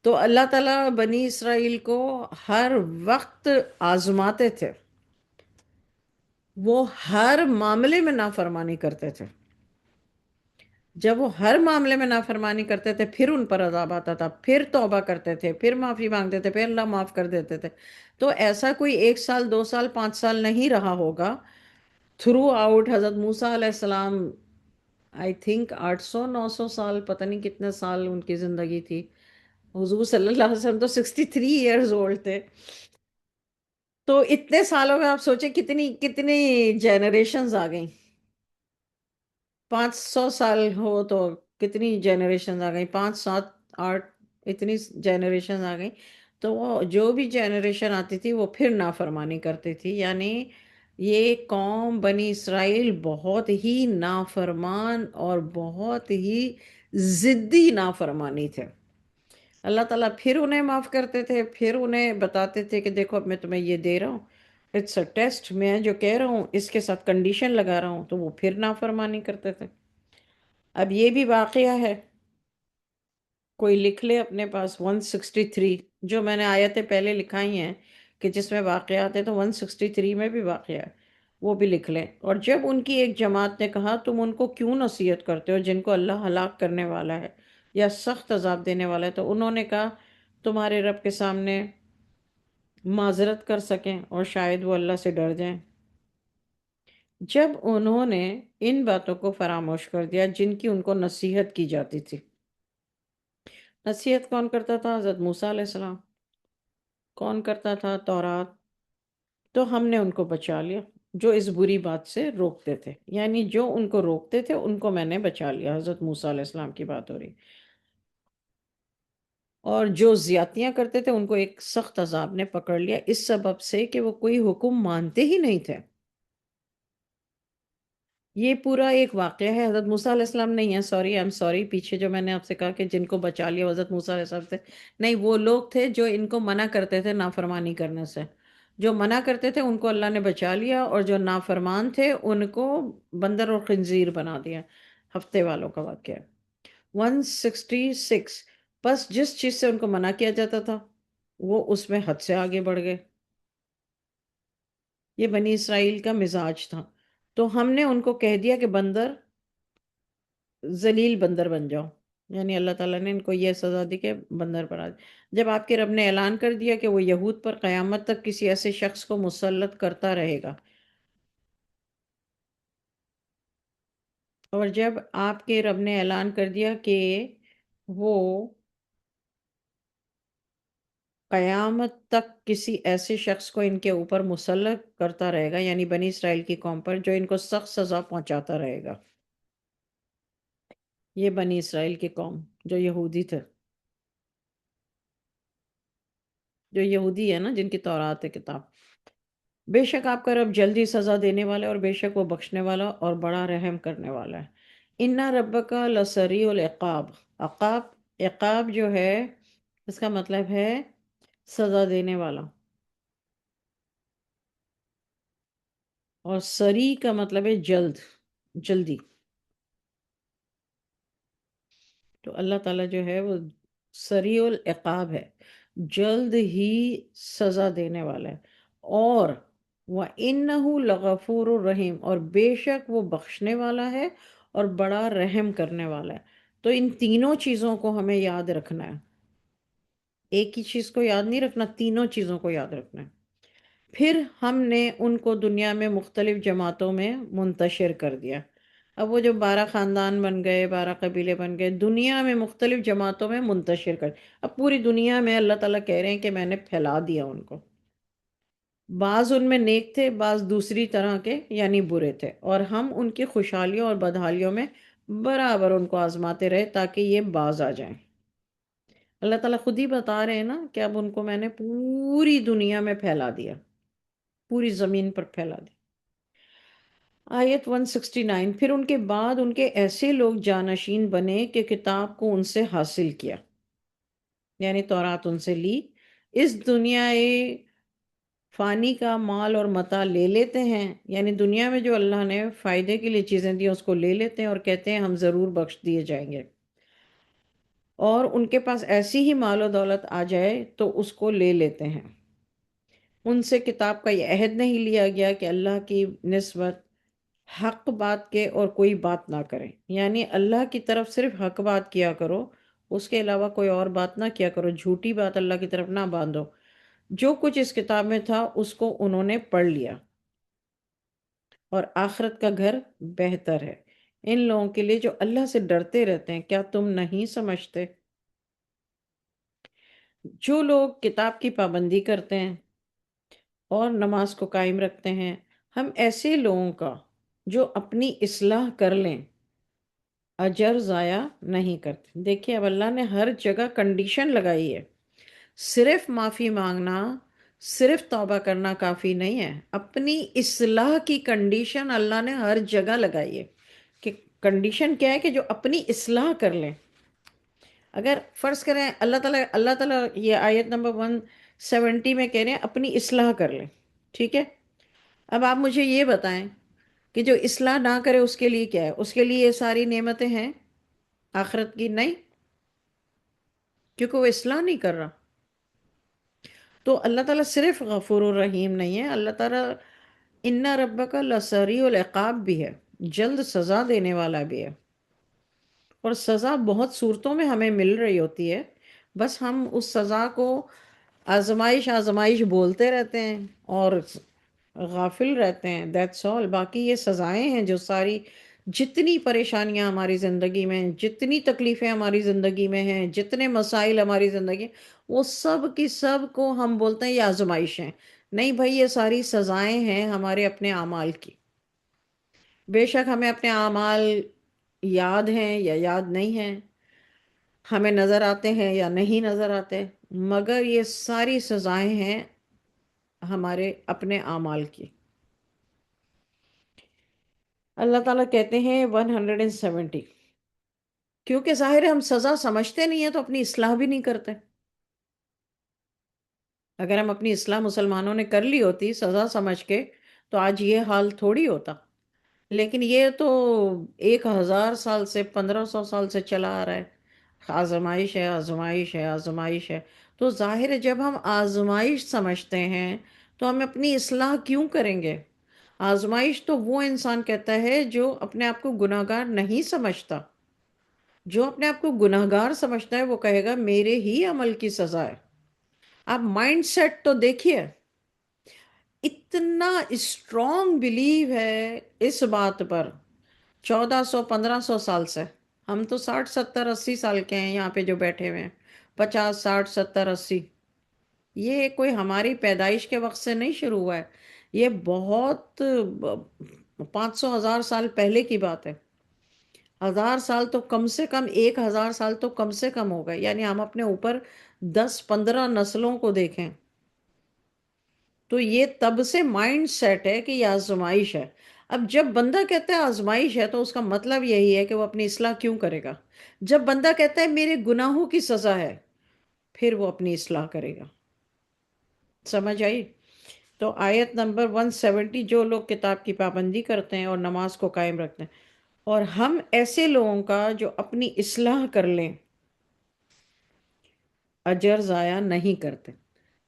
تو اللہ تعالیٰ بنی اسرائیل کو ہر وقت آزماتے تھے، وہ ہر معاملے میں نافرمانی کرتے تھے۔ جب وہ ہر معاملے میں نافرمانی کرتے تھے پھر ان پر عذاب آتا تھا، پھر توبہ کرتے تھے، پھر معافی مانگتے تھے، پھر اللہ معاف کر دیتے تھے۔ تو ایسا کوئی 1 سال، 2 سال، 5 سال نہیں رہا ہوگا، تھرو آؤٹ حضرت موسیٰ علیہ السلام، آئی تھنک 800 900 سال، پتہ نہیں کتنے سال ان کی زندگی تھی۔ حضور صلی اللہ علیہ وسلم تو 63 ایئرز اولڈ تھے، تو اتنے سالوں میں آپ سوچیں کتنی کتنی جنریشنز آ گئیں، 500 سال ہو تو کتنی جنریشن آ گئی، 5 7 8، اتنی جنریشن آ گئی۔ تو وہ جو بھی جنریشن آتی تھی وہ پھر نافرمانی کرتی تھی، یعنی یہ قوم بنی اسرائیل بہت ہی نافرمان اور بہت ہی ضدی نافرمانی تھے۔ اللہ تعالیٰ پھر انہیں معاف کرتے تھے، پھر انہیں بتاتے تھے کہ دیکھو اب میں تمہیں یہ دے رہا ہوں، اٹس اے ٹیسٹ، میں جو کہہ رہا ہوں اس کے ساتھ کنڈیشن لگا رہا ہوں، تو وہ پھر نافرمانی کرتے تھے۔ اب یہ بھی واقعہ ہے کوئی لکھ لے اپنے پاس 163، جو میں نے آیتیں پہلے لکھائی ہیں کہ جس میں واقعات ہیں، تو 163 میں بھی واقعہ ہے، وہ بھی لکھ لیں۔ اور جب ان کی ایک جماعت نے کہا تم ان کو کیوں نصیحت کرتے ہو جن کو اللہ ہلاک کرنے والا ہے یا سخت عذاب دینے والا ہے، تو انہوں نے کہا تمہارے رب کے سامنے معذرت کر سکیں اور شاید وہ اللہ سے ڈر جائیں۔ جب انہوں نے ان باتوں کو فراموش کر دیا جن کی ان کو نصیحت کی جاتی تھی، نصیحت کون کرتا تھا؟ حضرت موسیٰ علیہ السلام۔ کون کرتا تھا؟ تورات۔ تو ہم نے ان کو بچا لیا جو اس بری بات سے روکتے تھے، یعنی جو ان کو روکتے تھے ان کو میں نے بچا لیا، حضرت موسیٰ علیہ السلام کی بات ہو رہی۔ اور جو زیادتیاں کرتے تھے ان کو ایک سخت عذاب نے پکڑ لیا، اس سبب سے کہ وہ کوئی حکم مانتے ہی نہیں تھے۔ یہ پورا ایک واقعہ ہے، حضرت موسیٰ علیہ السلام نہیں ہے، سوری، ایم سوری، پیچھے جو میں نے آپ سے کہا کہ جن کو بچا لیا حضرت موسیٰ علیہ السلام سے، نہیں، وہ لوگ تھے جو ان کو منع کرتے تھے نافرمانی کرنے سے۔ جو منع کرتے تھے ان کو اللہ نے بچا لیا، اور جو نافرمان تھے ان کو بندر اور خنزیر بنا دیا۔ ہفتے والوں کا واقعہ 166۔ بس جس چیز سے ان کو منع کیا جاتا تھا وہ اس میں حد سے آگے بڑھ گئے۔ یہ بنی اسرائیل کا مزاج تھا۔ تو ہم نے ان کو کہہ دیا کہ بندر، ذلیل بندر بن جاؤ، یعنی اللہ تعالیٰ نے ان کو یہ سزا دی کہ بندر بنا دیا۔ جب آپ کے رب نے اعلان کر دیا کہ وہ یہود پر قیامت تک کسی ایسے شخص کو مسلط کرتا رہے گا، اور جب آپ کے رب نے اعلان کر دیا کہ وہ قیامت تک کسی ایسے شخص کو ان کے اوپر مسلط کرتا رہے گا، یعنی بنی اسرائیل کی قوم پر، جو ان کو سخت سزا پہنچاتا رہے گا۔ یہ بنی اسرائیل کی قوم جو یہودی تھے، جو یہودی ہے نا، جن کی تورات ہے کتاب۔ بے شک آپ کا رب جلدی سزا دینے والا ہے، اور بے شک وہ بخشنے والا اور بڑا رحم کرنے والا ہے۔ اِنَّ رَبَّكَ لَسَرِيعُ الْعِقَابِ۔ عقاب، عقاب جو ہے اس کا مطلب ہے سزا دینے والا، اور سری کا مطلب ہے جلد، جلدی۔ تو اللہ تعالیٰ جو ہے وہ سریع العقاب ہے، جلد ہی سزا دینے والا ہے۔ اور وَإِنَّهُ لَغَفُورٌ الرحیم، اور بے شک وہ بخشنے والا ہے اور بڑا رحم کرنے والا ہے۔ تو ان تینوں چیزوں کو ہمیں یاد رکھنا ہے، ایک ہی چیز کو یاد نہیں رکھنا، تینوں چیزوں کو یاد رکھنا ہے۔ پھر ہم نے ان کو دنیا میں مختلف جماعتوں میں منتشر کر دیا۔ اب وہ جو 12 خاندان بن گئے، 12 قبیلے بن گئے، دنیا میں مختلف جماعتوں میں منتشر کر، اب پوری دنیا میں اللہ تعالیٰ کہہ رہے ہیں کہ میں نے پھیلا دیا ان کو۔ بعض ان میں نیک تھے، بعض دوسری طرح کے یعنی برے تھے، اور ہم ان کی خوشحالیوں اور بدحالیوں میں برابر ان کو آزماتے رہے تاکہ یہ باز آ جائیں۔ اللہ تعالیٰ خود ہی بتا رہے ہیں نا کہ اب ان کو میں نے پوری دنیا میں پھیلا دیا، پوری زمین پر پھیلا دیا۔ آیت 169، پھر ان کے بعد ان کے ایسے لوگ جانشین بنے کہ کتاب کو ان سے حاصل کیا، یعنی تورات ان سے لی، اس دنیا فانی کا مال اور متاع لے لیتے ہیں، یعنی دنیا میں جو اللہ نے فائدے کے لیے چیزیں دی اس کو لے لیتے ہیں اور کہتے ہیں ہم ضرور بخش دیے جائیں گے، اور ان کے پاس ایسی ہی مال و دولت آ جائے تو اس کو لے لیتے ہیں۔ ان سے کتاب کا یہ عہد نہیں لیا گیا کہ اللہ کی نسبت حق بات کے اور کوئی بات نہ کریں، یعنی اللہ کی طرف صرف حق بات کیا کرو، اس کے علاوہ کوئی اور بات نہ کیا کرو، جھوٹی بات اللہ کی طرف نہ باندھو۔ جو کچھ اس کتاب میں تھا اس کو انہوں نے پڑھ لیا، اور آخرت کا گھر بہتر ہے ان لوگوں کے لیے جو اللہ سے ڈرتے رہتے ہیں۔ کیا تم نہیں سمجھتے؟ جو لوگ کتاب کی پابندی کرتے ہیں اور نماز کو قائم رکھتے ہیں، ہم ایسے لوگوں کا جو اپنی اصلاح کر لیں اجر ضائع نہیں کرتے۔ دیکھیں اب اللہ نے ہر جگہ کنڈیشن لگائی ہے، صرف معافی مانگنا، صرف توبہ کرنا کافی نہیں ہے، اپنی اصلاح کی کنڈیشن اللہ نے ہر جگہ لگائی ہے۔ کہ کنڈیشن کیا ہے؟ کہ جو اپنی اصلاح کر لیں۔ اگر فرض کریں اللہ تعالیٰ یہ آیت نمبر 170 میں کہہ رہے ہیں اپنی اصلاح کر لیں، ٹھیک ہے؟ اب آپ مجھے یہ بتائیں کہ جو اصلاح نہ کرے اس کے لیے کیا ہے؟ اس کے لیے یہ ساری نعمتیں ہیں آخرت کی؟ نہیں، کیونکہ وہ اصلاح نہیں کر رہا. تو اللہ تعالیٰ صرف غفور الرحیم نہیں ہے، اللہ تعالیٰ ان ربک لسریع العقاب بھی ہے، جلد سزا دینے والا بھی ہے. اور سزا بہت صورتوں میں ہمیں مل رہی ہوتی ہے، بس ہم اس سزا کو آزمائش آزمائش بولتے رہتے ہیں اور غافل رہتے ہیں. That's all. باقی یہ سزائیں ہیں جو ساری، جتنی پریشانیاں ہماری زندگی میں ہیں، جتنی تکلیفیں ہماری زندگی میں ہیں، جتنے مسائل ہماری زندگی، وہ سب کی سب کو ہم بولتے ہیں یہ آزمائش ہیں. نہیں بھائی، یہ ساری سزائیں ہیں ہمارے اپنے اعمال کی. بے شک ہمیں اپنے اعمال یاد ہیں یا یاد نہیں ہیں، ہمیں نظر آتے ہیں یا نہیں نظر آتے، مگر یہ ساری سزائیں ہیں ہمارے اپنے اعمال کی. اللہ تعالیٰ کہتے ہیں 170، کیونکہ ظاہر ہے ہم سزا سمجھتے نہیں ہیں تو اپنی اصلاح بھی نہیں کرتے. اگر ہم اپنی اصلاح مسلمانوں نے کر لی ہوتی سزا سمجھ کے، تو آج یہ حال تھوڑی ہوتا. لیکن یہ تو 1000 سال سے 1500 سال سے چلا آ رہا ہے، آزمائش ہے، آزمائش ہے، آزمائش ہے. تو ظاہر ہے جب ہم آزمائش سمجھتے ہیں تو ہم اپنی اصلاح کیوں کریں گے؟ آزمائش تو وہ انسان کہتا ہے جو اپنے آپ کو گناہگار نہیں سمجھتا. جو اپنے آپ کو گناہگار سمجھتا ہے وہ کہے گا میرے ہی عمل کی سزا ہے. آپ مائنڈ سیٹ تو دیکھیے، اتنا اسٹرانگ بلیو ہے اس بات پر. 1400 1500 سال سے، ہم تو 60 70 80 سال کے ہیں یہاں پہ جو بیٹھے ہوئے ہیں. 50 60 70 80، یہ کوئی ہماری پیدائش کے وقت سے نہیں شروع ہوا ہے. یہ بہت 500 1000 سال پہلے کی بات ہے. 1000 سال تو کم سے کم، 1000 سال تو کم سے کم ہو گئے. یعنی ہم اپنے اوپر 10 15 نسلوں کو دیکھیں تو یہ تب سے مائنڈ سیٹ ہے کہ یہ آزمائش ہے. اب جب بندہ کہتا ہے آزمائش ہے تو اس کا مطلب یہی ہے کہ وہ اپنی اصلاح کیوں کرے گا؟ جب بندہ کہتا ہے میرے گناہوں کی سزا ہے، پھر وہ اپنی اصلاح کرے گا. سمجھ آئی؟ تو آیت نمبر 170، جو لوگ کتاب کی پابندی کرتے ہیں اور نماز کو قائم رکھتے ہیں، اور ہم ایسے لوگوں کا جو اپنی اصلاح کر لیں اجر ضائع نہیں کرتے.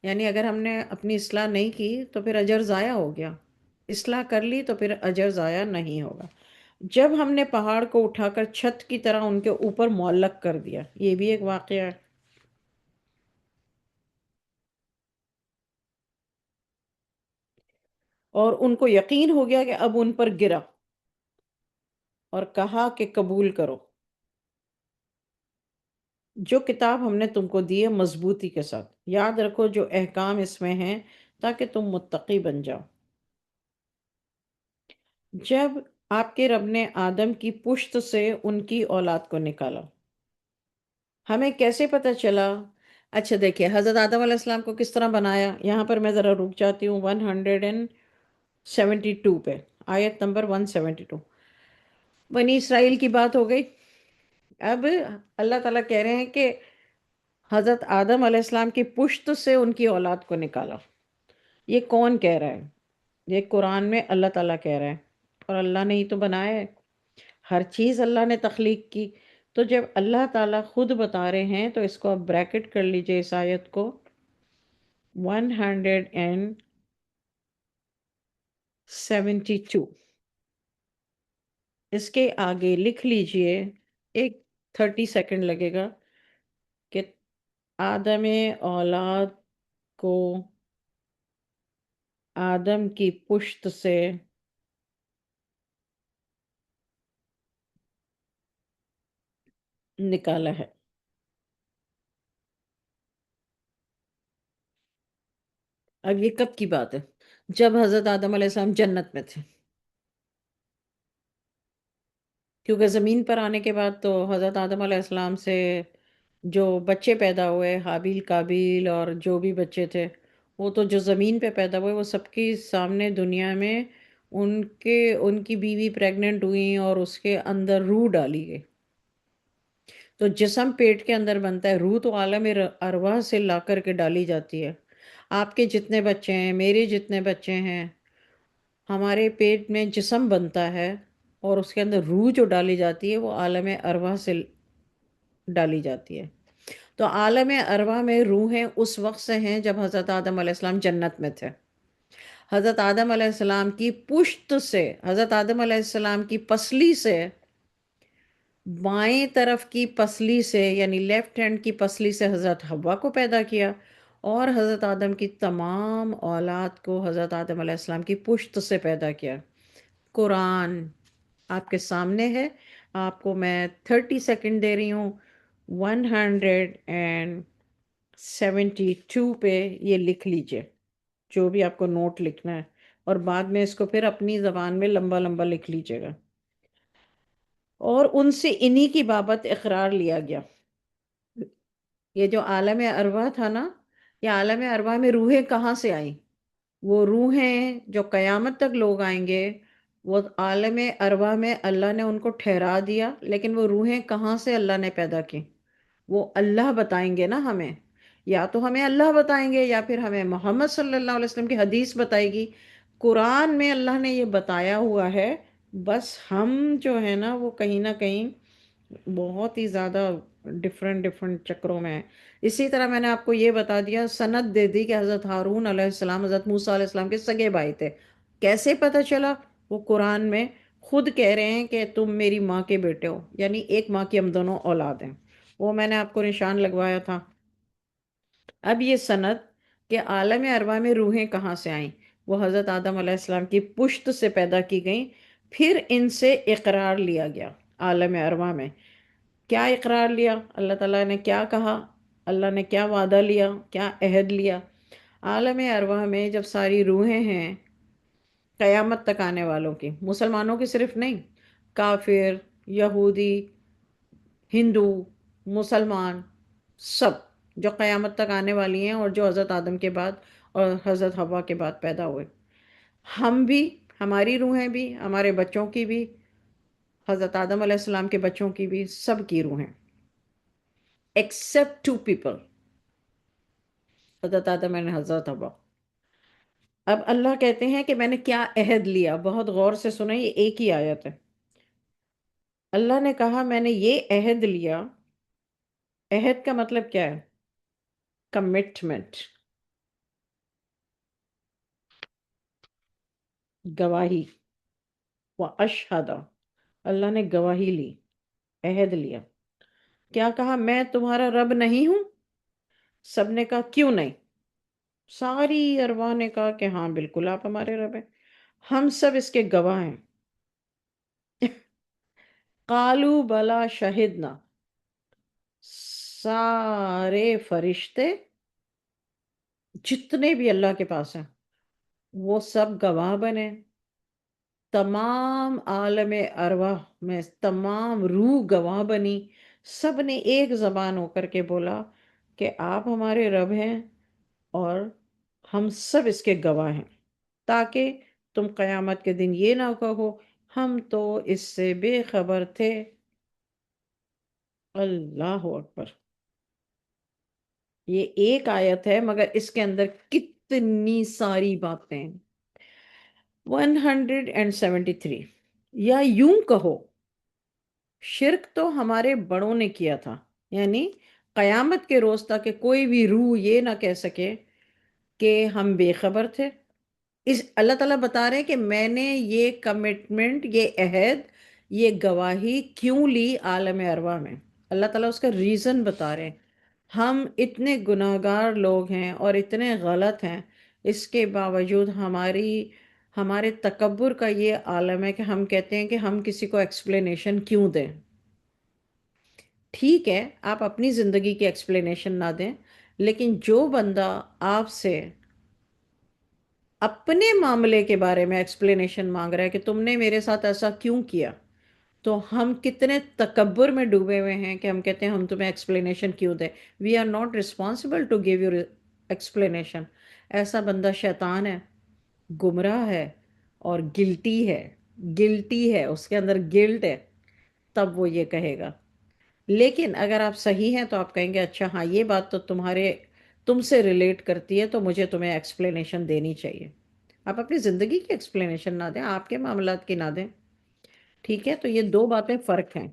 یعنی اگر ہم نے اپنی اصلاح نہیں کی تو پھر اجر ضائع ہو گیا، اصلاح کر لی تو پھر اجر ضائع نہیں ہوگا. جب ہم نے پہاڑ کو اٹھا کر چھت کی طرح ان کے اوپر معلق کر دیا، یہ بھی ایک واقعہ ہے. اور ان کو یقین ہو گیا کہ اب ان پر گرا، اور کہا کہ قبول کرو جو کتاب ہم نے تم کو دی ہے مضبوطی کے ساتھ. یاد رکھو جو احکام اس میں ہیں تاکہ تم متقی بن جاؤ. جب آپ کے رب نے آدم کی پشت سے ان کی اولاد کو نکالا، ہمیں کیسے پتہ چلا؟ اچھا دیکھیے، حضرت آدم علیہ السلام کو کس طرح بنایا. یہاں پر میں ذرا رک جاتی ہوں 172 پہ، آیت نمبر 172. بنی اسرائیل کی بات ہو گئی. اب اللہ تعالیٰ کہہ رہے ہیں کہ حضرت آدم علیہ السلام کی پشت سے ان کی اولاد کو نکالا. یہ کون کہہ رہا ہے؟ یہ قرآن میں اللہ تعالیٰ کہہ رہا ہے، اور اللہ نے ہی تو بنایا ہے. ہر چیز اللہ نے تخلیق کی. تو جب اللہ تعالیٰ خود بتا رہے ہیں تو اس کو آپ بریکٹ کر لیجئے، اس آیت کو 172، اس کے آگے لکھ لیجئے، ایک 30 سیکنڈ لگے گا، کہ آدم اولاد کو آدم کی پشت سے نکالا ہے. اب یہ کب کی بات ہے؟ جب حضرت آدم علیہ السلام جنت میں تھے. کیونکہ زمین پر آنے کے بعد تو حضرت آدم علیہ السلام سے جو بچے پیدا ہوئے، حابیل کابیل اور جو بھی بچے تھے، وہ تو جو زمین پہ پیدا ہوئے وہ سب کے سامنے دنیا میں ان کی بیوی پریگننٹ ہوئی اور اس کے اندر روح ڈالی گئی. تو جسم پیٹ کے اندر بنتا ہے، روح تو عالم ارواح سے لا کر کے ڈالی جاتی ہے. آپ کے جتنے بچے ہیں، میرے جتنے بچے ہیں، ہمارے پیٹ میں جسم بنتا ہے، اور اس کے اندر روح جو ڈالی جاتی ہے وہ عالم ارواح سے ڈالی جاتی ہے. تو عالم ارواح میں روحیں اس وقت سے ہیں جب حضرت آدم علیہ السلام جنت میں تھے. حضرت آدم علیہ السلام کی پشت سے، حضرت آدم علیہ السلام کی پسلی سے، بائیں طرف کی پسلی سے یعنی لیفٹ ہینڈ کی پسلی سے حضرت حوا کو پیدا کیا، اور حضرت آدم کی تمام اولاد کو حضرت آدم علیہ السلام کی پشت سے پیدا کیا. قرآن آپ کے سامنے ہے، آپ کو میں 30 سیکنڈ دے رہی ہوں. 172 پہ یہ لکھ لیجئے جو بھی آپ کو نوٹ لکھنا ہے، اور بعد میں اس کو پھر اپنی زبان میں لمبا لمبا لکھ لیجئے گا. اور ان سے انہی کی بابت اقرار لیا گیا. یہ جو عالم ارواح تھا نا، یہ عالم ارواح میں روحیں کہاں سے آئیں؟ وہ روحیں جو قیامت تک لوگ آئیں گے، وہ عالم ارواح میں اللہ نے ان کو ٹھہرا دیا، لیکن وہ روحیں کہاں سے اللہ نے پیدا کی؟ وہ اللہ بتائیں گے نا ہمیں. یا تو ہمیں اللہ بتائیں گے، یا پھر ہمیں محمد صلی اللہ علیہ وسلم کی حدیث بتائے گی. قرآن میں اللہ نے یہ بتایا ہوا ہے، بس ہم جو ہے نا وہ کہیں نہ کہیں بہت ہی زیادہ ڈفرینٹ ڈفرینٹ چکروں میں ہیں. اسی طرح میں نے آپ کو یہ بتا دیا، سند دے دی کہ حضرت ہارون علیہ السلام حضرت موسیٰ علیہ السلام کے سگے بھائی تھے. کیسے پتہ چلا؟ وہ قرآن میں خود کہہ رہے ہیں کہ تم میری ماں کے بیٹے ہو، یعنی ایک ماں کی ہم دونوں اولاد ہیں. وہ میں نے آپ کو نشان لگوایا تھا. اب یہ سند کہ عالم ارواح میں روحیں کہاں سے آئیں، وہ حضرت آدم علیہ السلام کی پشت سے پیدا کی گئیں. پھر ان سے اقرار لیا گیا عالم ارواح میں. کیا اقرار لیا؟ اللہ تعالیٰ نے کیا کہا؟ اللہ نے کیا وعدہ لیا؟ کیا عہد لیا؟ عالم ارواح میں جب ساری روحیں ہیں قیامت تک آنے والوں کی، مسلمانوں کی صرف نہیں، کافر، یہودی، ہندو، مسلمان، سب جو قیامت تک آنے والی ہیں اور جو حضرت آدم کے بعد اور حضرت حوا کے بعد پیدا ہوئے، ہم بھی، ہماری روحیں بھی، ہمارے بچوں کی بھی، حضرت آدم علیہ السلام کے بچوں کی بھی، سب کی روحیں ایکسپٹ 2 پیپل، حضرت آدم اور حضرت حوا. اب اللہ کہتے ہیں کہ میں نے کیا عہد لیا. بہت غور سے سنیں، یہ ایک ہی آیت ہے. اللہ نے کہا میں نے یہ عہد لیا. عہد کا مطلب کیا ہے؟ کمٹمنٹ، گواہی. وَأَشْهَدَ، اللہ نے گواہی لی، عہد لیا. کیا کہا؟ میں تمہارا رب نہیں ہوں؟ سب نے کہا کیوں نہیں؟ ساری ارواح نے کہا کہ ہاں بالکل آپ ہمارے رب ہیں، ہم سب اس کے گواہ ہیں. قالوا بلا شہدنا، سارے فرشتے جتنے بھی اللہ کے پاس ہیں وہ سب گواہ بنے. تمام عالم ارواح میں تمام روح گواہ بنی. سب نے ایک زبان ہو کر کے بولا کہ آپ ہمارے رب ہیں اور ہم سب اس کے گواہ ہیں، تاکہ تم قیامت کے دن یہ نہ کہو ہم تو اس سے بے خبر تھے. اللہ اکبر. یہ ایک آیت ہے مگر اس کے اندر کتنی ساری باتیں. 173. یا یوں کہو، شرک تو ہمارے بڑوں نے کیا تھا، یعنی قیامت کے روز تک کہ کوئی بھی روح یہ نہ کہہ سکے کہ ہم بے خبر تھے. اس اللہ تعالیٰ بتا رہے ہیں کہ میں نے یہ کمٹمنٹ، یہ عہد، یہ گواہی کیوں لی عالم ارواح میں. اللہ تعالیٰ اس کا ریزن بتا رہے ہیں. ہم اتنے گناہگار لوگ ہیں اور اتنے غلط ہیں، اس کے باوجود ہمارے تکبر کا یہ عالم ہے کہ ہم کہتے ہیں کہ ہم کسی کو ایکسپلینیشن کیوں دیں. ٹھیک ہے آپ اپنی زندگی کی ایکسپلینیشن نہ دیں، لیکن جو بندہ آپ سے اپنے معاملے کے بارے میں ایکسپلینیشن مانگ رہا ہے کہ تم نے میرے ساتھ ایسا کیوں کیا، تو ہم کتنے تکبر میں ڈوبے ہوئے ہیں کہ ہم کہتے ہیں ہم تمہیں ایکسپلینیشن کیوں دیں. We are not responsible to give you explanation. ایسا بندہ شیطان ہے، گمراہ ہے اور گلٹی ہے، اس کے اندر گلٹ ہے، تب وہ یہ کہے گا. لیکن اگر آپ صحیح ہیں تو آپ کہیں گے اچھا ہاں یہ بات تو تم سے ریلیٹ کرتی ہے تو مجھے تمہیں ایکسپلینیشن دینی چاہیے. آپ اپنی زندگی کی ایکسپلینیشن نہ دیں، آپ کے معاملات کی نہ دیں. ٹھیک ہے، تو یہ دو باتیں فرق ہیں.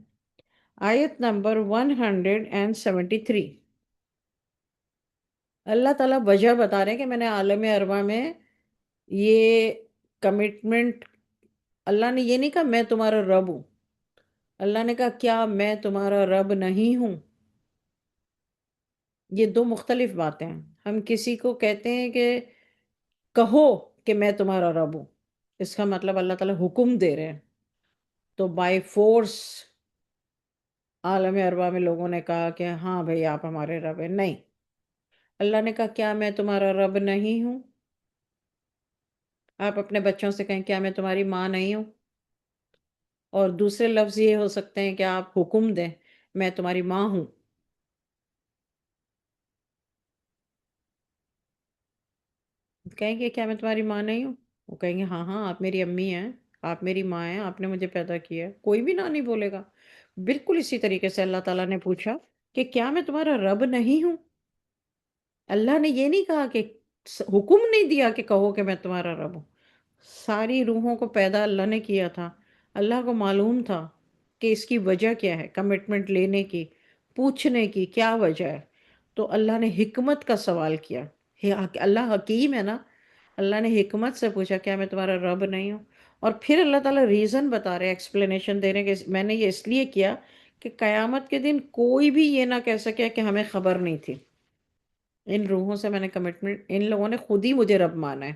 آیت نمبر 173. اللہ تعالیٰ وجہ بتا رہے ہیں کہ میں نے عالم ارواح میں یہ کمٹمنٹ، اللہ نے یہ نہیں کہا میں تمہارا رب ہوں، اللہ نے کہا کیا میں تمہارا رب نہیں ہوں؟ یہ دو مختلف باتیں ہیں۔ ہم کسی کو کہتے ہیں کہ کہو کہ میں تمہارا رب ہوں، اس کا مطلب اللہ تعالیٰ حکم دے رہے ہیں، تو بائی فورس عالم ارواح میں لوگوں نے کہا کہ ہاں بھئی آپ ہمارے رب ہیں، نہیں، اللہ نے کہا کیا میں تمہارا رب نہیں ہوں؟ آپ اپنے بچوں سے کہیں کیا میں تمہاری ماں نہیں ہوں؟ اور دوسرے لفظ یہ ہو سکتے ہیں کہ آپ حکم دیں میں تمہاری ماں ہوں، کہیں گے کیا میں تمہاری ماں نہیں ہوں؟ وہ کہیں گے ہاں ہاں آپ میری امی ہیں، آپ میری ماں ہیں، آپ نے مجھے پیدا کیا ہے، کوئی بھی نہ نہیں بولے گا۔ بالکل اسی طریقے سے اللہ تعالیٰ نے پوچھا کہ کیا میں تمہارا رب نہیں ہوں؟ اللہ نے یہ نہیں کہا کہ حکم نہیں دیا کہ کہو کہ میں تمہارا رب ہوں۔ ساری روحوں کو پیدا اللہ نے کیا تھا، اللہ کو معلوم تھا کہ اس کی وجہ کیا ہے، کمٹمنٹ لینے کی، پوچھنے کی کیا وجہ ہے، تو اللہ نے حکمت کا سوال کیا۔ اللہ حکیم ہے نا، اللہ نے حکمت سے پوچھا کیا میں تمہارا رب نہیں ہوں؟ اور پھر اللہ تعالیٰ ریزن بتا رہے، ایکسپلینیشن دے رہے ہیں کہ میں نے یہ اس لیے کیا کہ قیامت کے دن کوئی بھی یہ نہ کہہ سکے کہ ہمیں خبر نہیں تھی، ان روحوں سے میں نے کمٹمنٹ، ان لوگوں نے خود ہی مجھے رب مانا ہے۔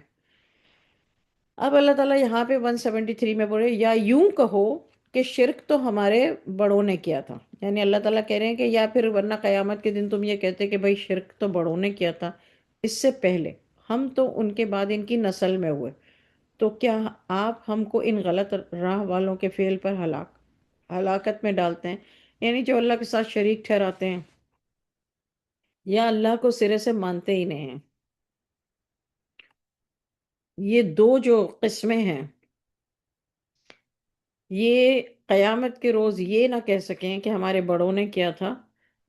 اب اللہ تعالیٰ یہاں پہ 173 میں بول رہے یا یوں کہو کہ شرک تو ہمارے بڑوں نے کیا تھا، یعنی اللہ تعالیٰ کہہ رہے ہیں کہ یا پھر ورنہ قیامت کے دن تم یہ کہتے کہ بھائی شرک تو بڑوں نے کیا تھا اس سے پہلے، ہم تو ان کے بعد ان کی نسل میں ہوئے، تو کیا آپ ہم کو ان غلط راہ والوں کے فعل پر ہلاکت میں ڈالتے ہیں، یعنی جو اللہ کے ساتھ شریک ٹھہراتے ہیں یا اللہ کو سرے سے مانتے ہی نہیں ہیں۔ یہ دو جو قسمیں ہیں، یہ قیامت کے روز یہ نہ کہہ سکیں کہ ہمارے بڑوں نے کیا تھا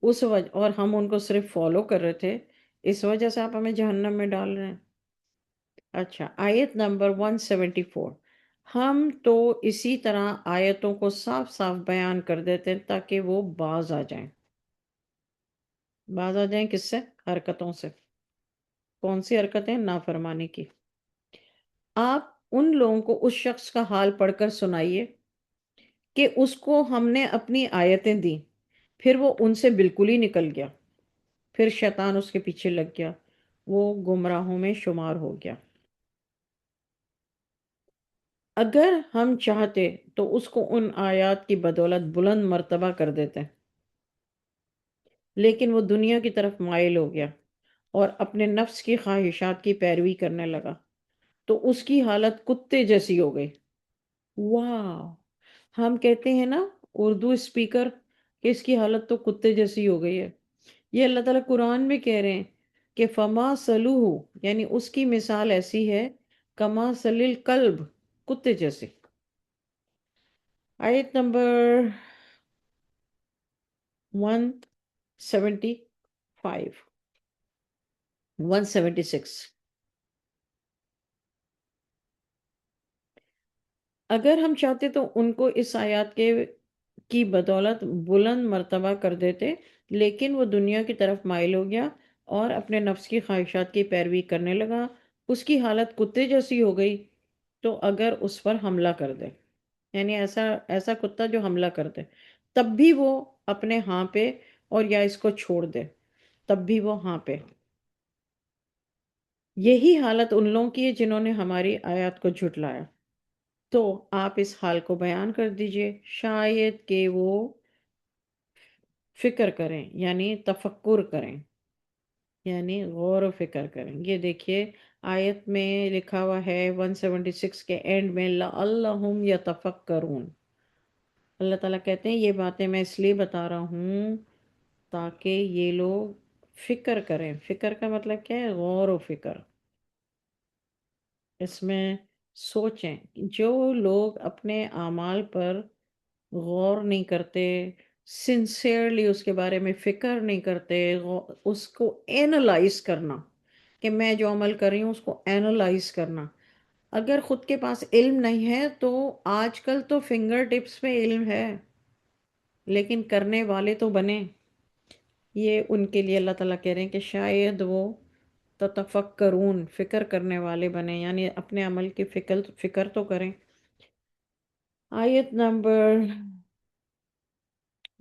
اس وجہ اور ہم ان کو صرف فالو کر رہے تھے، اس وجہ سے آپ ہمیں جہنم میں ڈال رہے ہیں۔ اچھا، آیت نمبر 174، ہم تو اسی طرح آیتوں کو صاف صاف بیان کر دیتے ہیں تاکہ وہ باز آ جائیں۔ باز آ جائیں کس سے؟ حرکتوں سے۔ کون سی حرکتیں؟ نافرمانی کی۔ آپ ان لوگوں کو اس شخص کا حال پڑھ کر سنائیے کہ اس کو ہم نے اپنی آیتیں دیں، پھر وہ ان سے بالکل ہی نکل گیا، پھر شیطان اس کے پیچھے لگ گیا، وہ گمراہوں میں شمار ہو گیا۔ اگر ہم چاہتے تو اس کو ان آیات کی بدولت بلند مرتبہ کر دیتے، لیکن وہ دنیا کی طرف مائل ہو گیا اور اپنے نفس کی خواہشات کی پیروی کرنے لگا، تو اس کی حالت کتے جیسی ہو گئی۔ واہ! ہم کہتے ہیں نا اردو اسپیکر کہ اس کی حالت تو کتے جیسی ہو گئی ہے، یہ اللہ تعالیٰ قرآن میں کہہ رہے ہیں کہ فما سلوہ، یعنی اس کی مثال ایسی ہے کما سلیل کلب، کتے جیسے۔ آیت نمبر 175، 176، اگر ہم چاہتے تو ان کو اس آیات کے کی بدولت بلند مرتبہ کر دیتے، لیکن وہ دنیا کی طرف مائل ہو گیا اور اپنے نفس کی خواہشات کی پیروی کرنے لگا، اس کی حالت کتے جیسی ہو گئی، تو اگر اس پر حملہ کر دے، یعنی ایسا ایسا کتا جو حملہ کر دے، تب بھی وہ اپنے ہاں پہ، اور یا اس کو چھوڑ دے تب بھی وہ ہاں پہ۔ یہی حالت ان لوگوں کی ہے جنہوں نے ہماری آیات کو جھٹلایا، تو آپ اس حال کو بیان کر دیجئے شاید کہ وہ فکر کریں، یعنی تفکر کریں، یعنی غور و فکر کریں۔ یہ دیکھیے آیت میں لکھا ہوا ہے 176 کے اینڈ میں لَعَلَّهُمْ يَتَفَكَّرُونَ، اللہ تعالیٰ کہتے ہیں یہ باتیں میں اس لیے بتا رہا ہوں تاکہ یہ لوگ فکر کریں۔ فکر کا مطلب کیا ہے؟ غور و فکر، اس میں سوچیں۔ جو لوگ اپنے اعمال پر غور نہیں کرتے، سنسیئرلی اس کے بارے میں فکر نہیں کرتے، اس کو اینالائز کرنا کہ میں جو عمل کر رہی ہوں اس کو اینالائز کرنا، اگر خود کے پاس علم نہیں ہے تو آج کل تو فنگر ٹپس پہ علم ہے، لیکن کرنے والے تو بنے، یہ ان کے لیے اللہ تعالیٰ کہہ رہے ہیں کہ شاید وہ تتفکرون، فکر کرنے والے بنے، یعنی اپنے عمل کی فکر تو کریں۔ آیت نمبر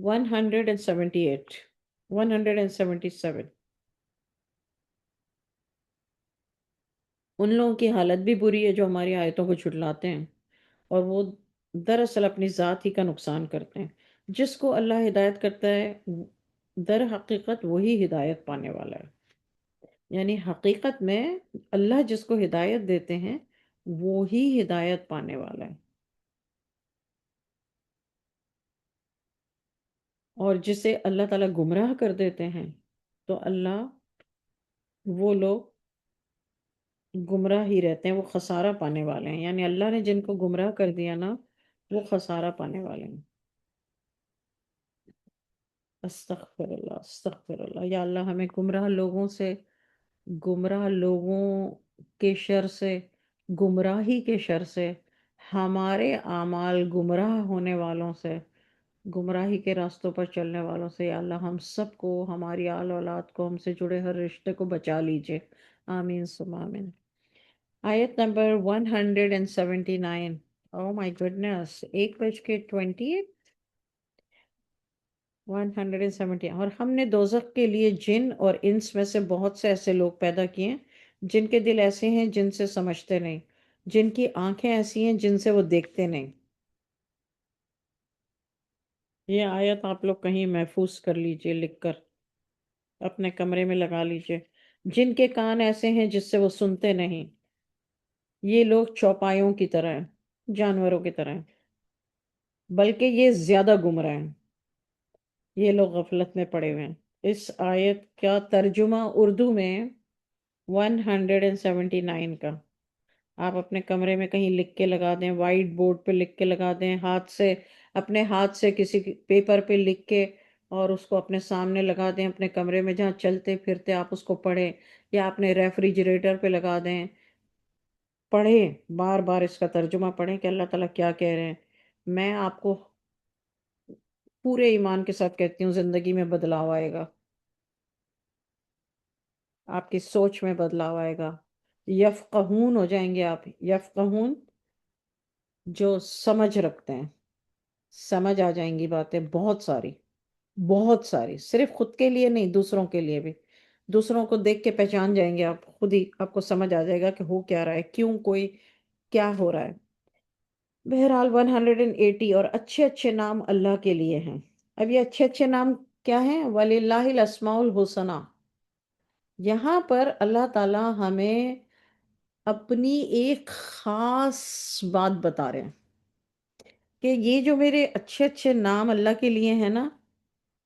178، 177۔ ان لوگوں کی حالت بھی بری ہے جو ہماری آیتوں کو جھٹلاتے ہیں اور وہ دراصل اپنی ذات ہی کا نقصان کرتے ہیں۔ جس کو اللہ ہدایت کرتا ہے در حقیقت وہی ہدایت پانے والا ہے، یعنی حقیقت میں اللہ جس کو ہدایت دیتے ہیں وہی ہدایت پانے والا ہے، اور جسے اللہ تعالیٰ گمراہ کر دیتے ہیں تو اللہ، وہ لوگ گمراہ ہی رہتے ہیں، وہ خسارہ پانے والے ہیں، یعنی اللہ نے جن کو گمراہ کر دیا نا وہ خسارہ پانے والے ہیں۔ استغفر اللہ، استغفر اللہ، یا اللہ ہمیں گمراہ لوگوں کے شر سے، گمراہی کے شر سے، ہمارے اعمال گمراہ ہونے والوں سے، گمراہی کے راستوں پر چلنے والوں سے، یا اللہ ہم سب کو، ہماری آل اولاد کو، ہم سے جڑے ہر رشتے کو بچا لیجئے، آمین ثم آمین۔ آیت نمبر 179۔ او مائی گڈنس، 1:28، 170۔ اور ہم نے دوزخ کے لیے جن اور انس میں سے بہت سے ایسے لوگ پیدا کیے ہیں جن کے دل ایسے ہیں جن سے سمجھتے نہیں، جن کی آنکھیں ایسی ہیں جن سے وہ دیکھتے نہیں۔ یہ آیت آپ لوگ کہیں محفوظ کر لیجئے، لکھ کر اپنے کمرے میں لگا لیجئے۔ جن کے کان ایسے ہیں جس سے وہ سنتے نہیں، یہ لوگ چوپایوں کی طرح ہیں، جانوروں کی طرح ہیں، بلکہ یہ زیادہ گمراہ ہیں، یہ لوگ غفلت میں پڑے ہوئے ہیں۔ اس آیت کا ترجمہ اردو میں 179 کا آپ اپنے کمرے میں کہیں لکھ کے لگا دیں، وائٹ بورڈ پہ لکھ کے لگا دیں، اپنے ہاتھ سے کسی پیپر پہ لکھ کے اور اس کو اپنے سامنے لگا دیں، اپنے کمرے میں جہاں چلتے پھرتے آپ اس کو پڑھیں، یا اپنے ریفریجریٹر پہ لگا دیں، پڑھیں، بار بار اس کا ترجمہ پڑھیں کہ اللہ تعالیٰ کیا کہہ رہے ہیں۔ میں آپ کو پورے ایمان کے ساتھ کہتی ہوں زندگی میں بدلاؤ آئے گا، آپ کی سوچ میں بدلاؤ آئے گا، یفقہون ہو جائیں گے آپ، یفقہون جو سمجھ رکھتے ہیں، سمجھ آ جائیں گی باتیں بہت ساری، بہت ساری، صرف خود کے لیے نہیں، دوسروں کے لیے بھی، دوسروں کو دیکھ کے پہچان جائیں گے آپ، خود ہی آپ کو سمجھ آ جائے گا کہ ہو کیا رہا ہے، کیوں کوئی کیا ہو رہا ہے۔ بہرحال 180 اور اچھے اچھے نام اللہ کے لیے ہیں۔ اب یہ اچھے اچھے نام کیا ہیں؟ وَلِلَّهِ الْأَسْمَاءُ الْحُسْنَى۔ یہاں پر اللہ تعالیٰ ہمیں اپنی ایک خاص بات بتا رہے ہیں کہ یہ جو میرے اچھے اچھے نام اللہ کے لیے ہیں نا،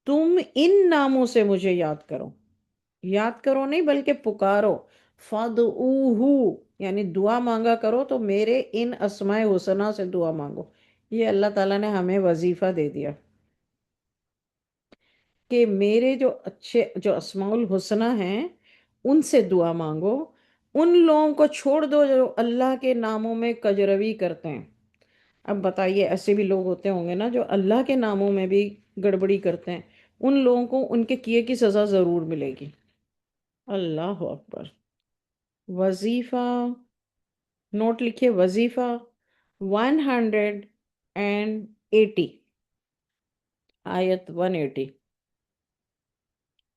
تم ان ناموں سے مجھے یاد کرو، یاد کرو نہیں بلکہ پکارو، فَادْعُوهُ، یعنی دعا مانگا کرو تو میرے ان اسماء حسنہ سے دعا مانگو۔ یہ اللہ تعالیٰ نے ہمیں وظیفہ دے دیا کہ میرے جو اچھے جو اسماء الحسنہ ہیں ان سے دعا مانگو، ان لوگوں کو چھوڑ دو جو اللہ کے ناموں میں کجروی کرتے ہیں۔ اب بتائیے، ایسے بھی لوگ ہوتے ہوں گے نا جو اللہ کے ناموں میں بھی گڑبڑی کرتے ہیں، ان لوگوں کو ان کے کیے کی سزا ضرور ملے گی۔ اللہ اکبر۔ وظیفہ، نوٹ لکھیے، وظیفہ 180، آیت 180۔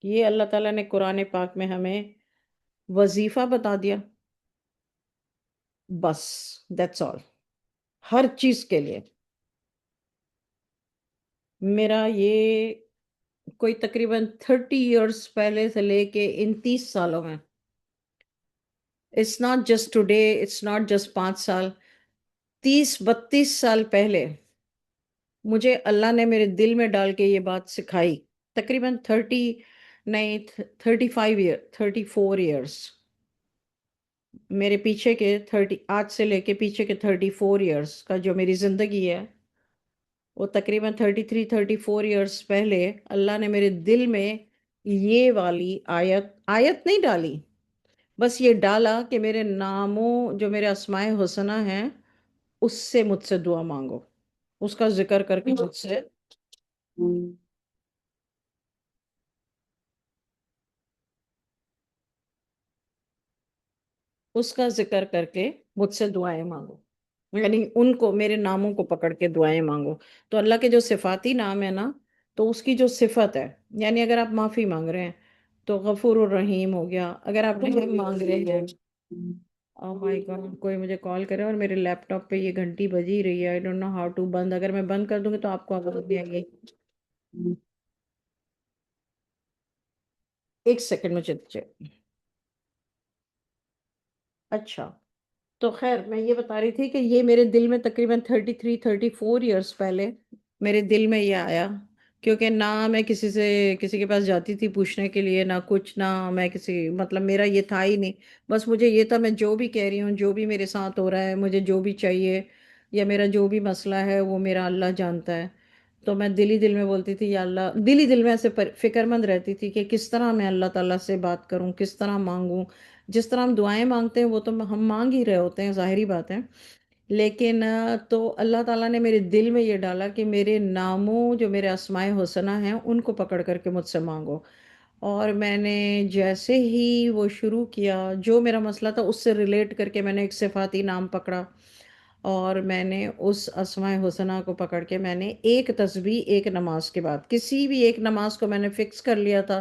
یہ اللہ تعالیٰ نے قرآن پاک میں ہمیں وظیفہ بتا دیا، بس دیٹس آل، ہر چیز کے لیے۔ میرا یہ کوئی تقریباً 30 ایئرس پہلے سے لے کے ان 30 سالوں میں، it's not just today, it's not just 5 سال، 30 32 سال پہلے مجھے اللہ نے میرے دل میں ڈال کے یہ بات سکھائی، تقریباً نہیں 34 ایئرس، میرے پیچھے کے آج سے لے کے پیچھے کے 34 ایئرس کا جو میری زندگی ہے، وہ تقریباً 33 34 ایئرس پہلے اللہ نے میرے دل میں یہ والی آیت نہیں ڈالی، بس یہ ڈالا کہ میرے ناموں جو میرے اسماء حسنہ ہیں اس سے مجھ سے دعا مانگو، اس کا ذکر کر کے مجھ سے اس کا ذکر کر کے مجھ سے دعائیں مانگو، یعنی ان کو میرے ناموں کو پکڑ کے دعائیں مانگو۔ تو اللہ کے جو صفاتی نام ہے نا، تو اس کی جو صفت ہے، یعنی اگر آپ معافی مانگ رہے ہیں تو غفور الرحیم ہو گیا، اگر آپ رحم مانگ رہے ہیں، او مائی گاڈ کوئی مجھے کال کرے اور میرے لیپ ٹاپ پہ یہ گھنٹی بجی رہی ہے، I don't know how to بند، اگر میں بند کر دوں گی تو آپ کو آواز نہیں آئے گی۔ ایک سیکنڈ مجھے دیجیے۔ اچھا، تو خیر میں یہ بتا رہی تھی کہ یہ میرے دل میں تقریباً 33-34 ایئرس پہلے میرے دل میں یہ آیا، کیونکہ نہ میں کسی کے پاس جاتی تھی پوچھنے کے لیے، نہ کچھ، نہ میں کسی مطلب میرا یہ تھا ہی نہیں، بس مجھے یہ تھا میں جو بھی کہہ رہی ہوں، جو بھی میرے ساتھ ہو رہا ہے، مجھے جو بھی چاہیے یا میرا جو بھی مسئلہ ہے وہ میرا اللہ جانتا ہے۔ تو میں دل ہی دل میں بولتی تھی یا اللہ، دل ہی دل میں ایسے فکر مند رہتی تھی کہ کس طرح میں اللہ تعالیٰ سے بات کروں، کس طرح مانگوں۔ جس طرح ہم دعائیں مانگتے ہیں وہ تو ہم مانگ ہی رہے ہوتے ہیں، ظاہری بات ہے، لیکن تو اللہ تعالیٰ نے میرے دل میں یہ ڈالا کہ میرے ناموں جو میرے اسماء حسنہ ہیں ان کو پکڑ کر کے مجھ سے مانگو۔ اور میں نے جیسے ہی وہ شروع کیا، جو میرا مسئلہ تھا اس سے ریلیٹ کر کے میں نے ایک صفاتی نام پکڑا، اور میں نے اس اسماء حسنہ کو پکڑ کے میں نے ایک تسبیح ایک نماز کے بعد، کسی بھی ایک نماز کو میں نے فکس کر لیا تھا،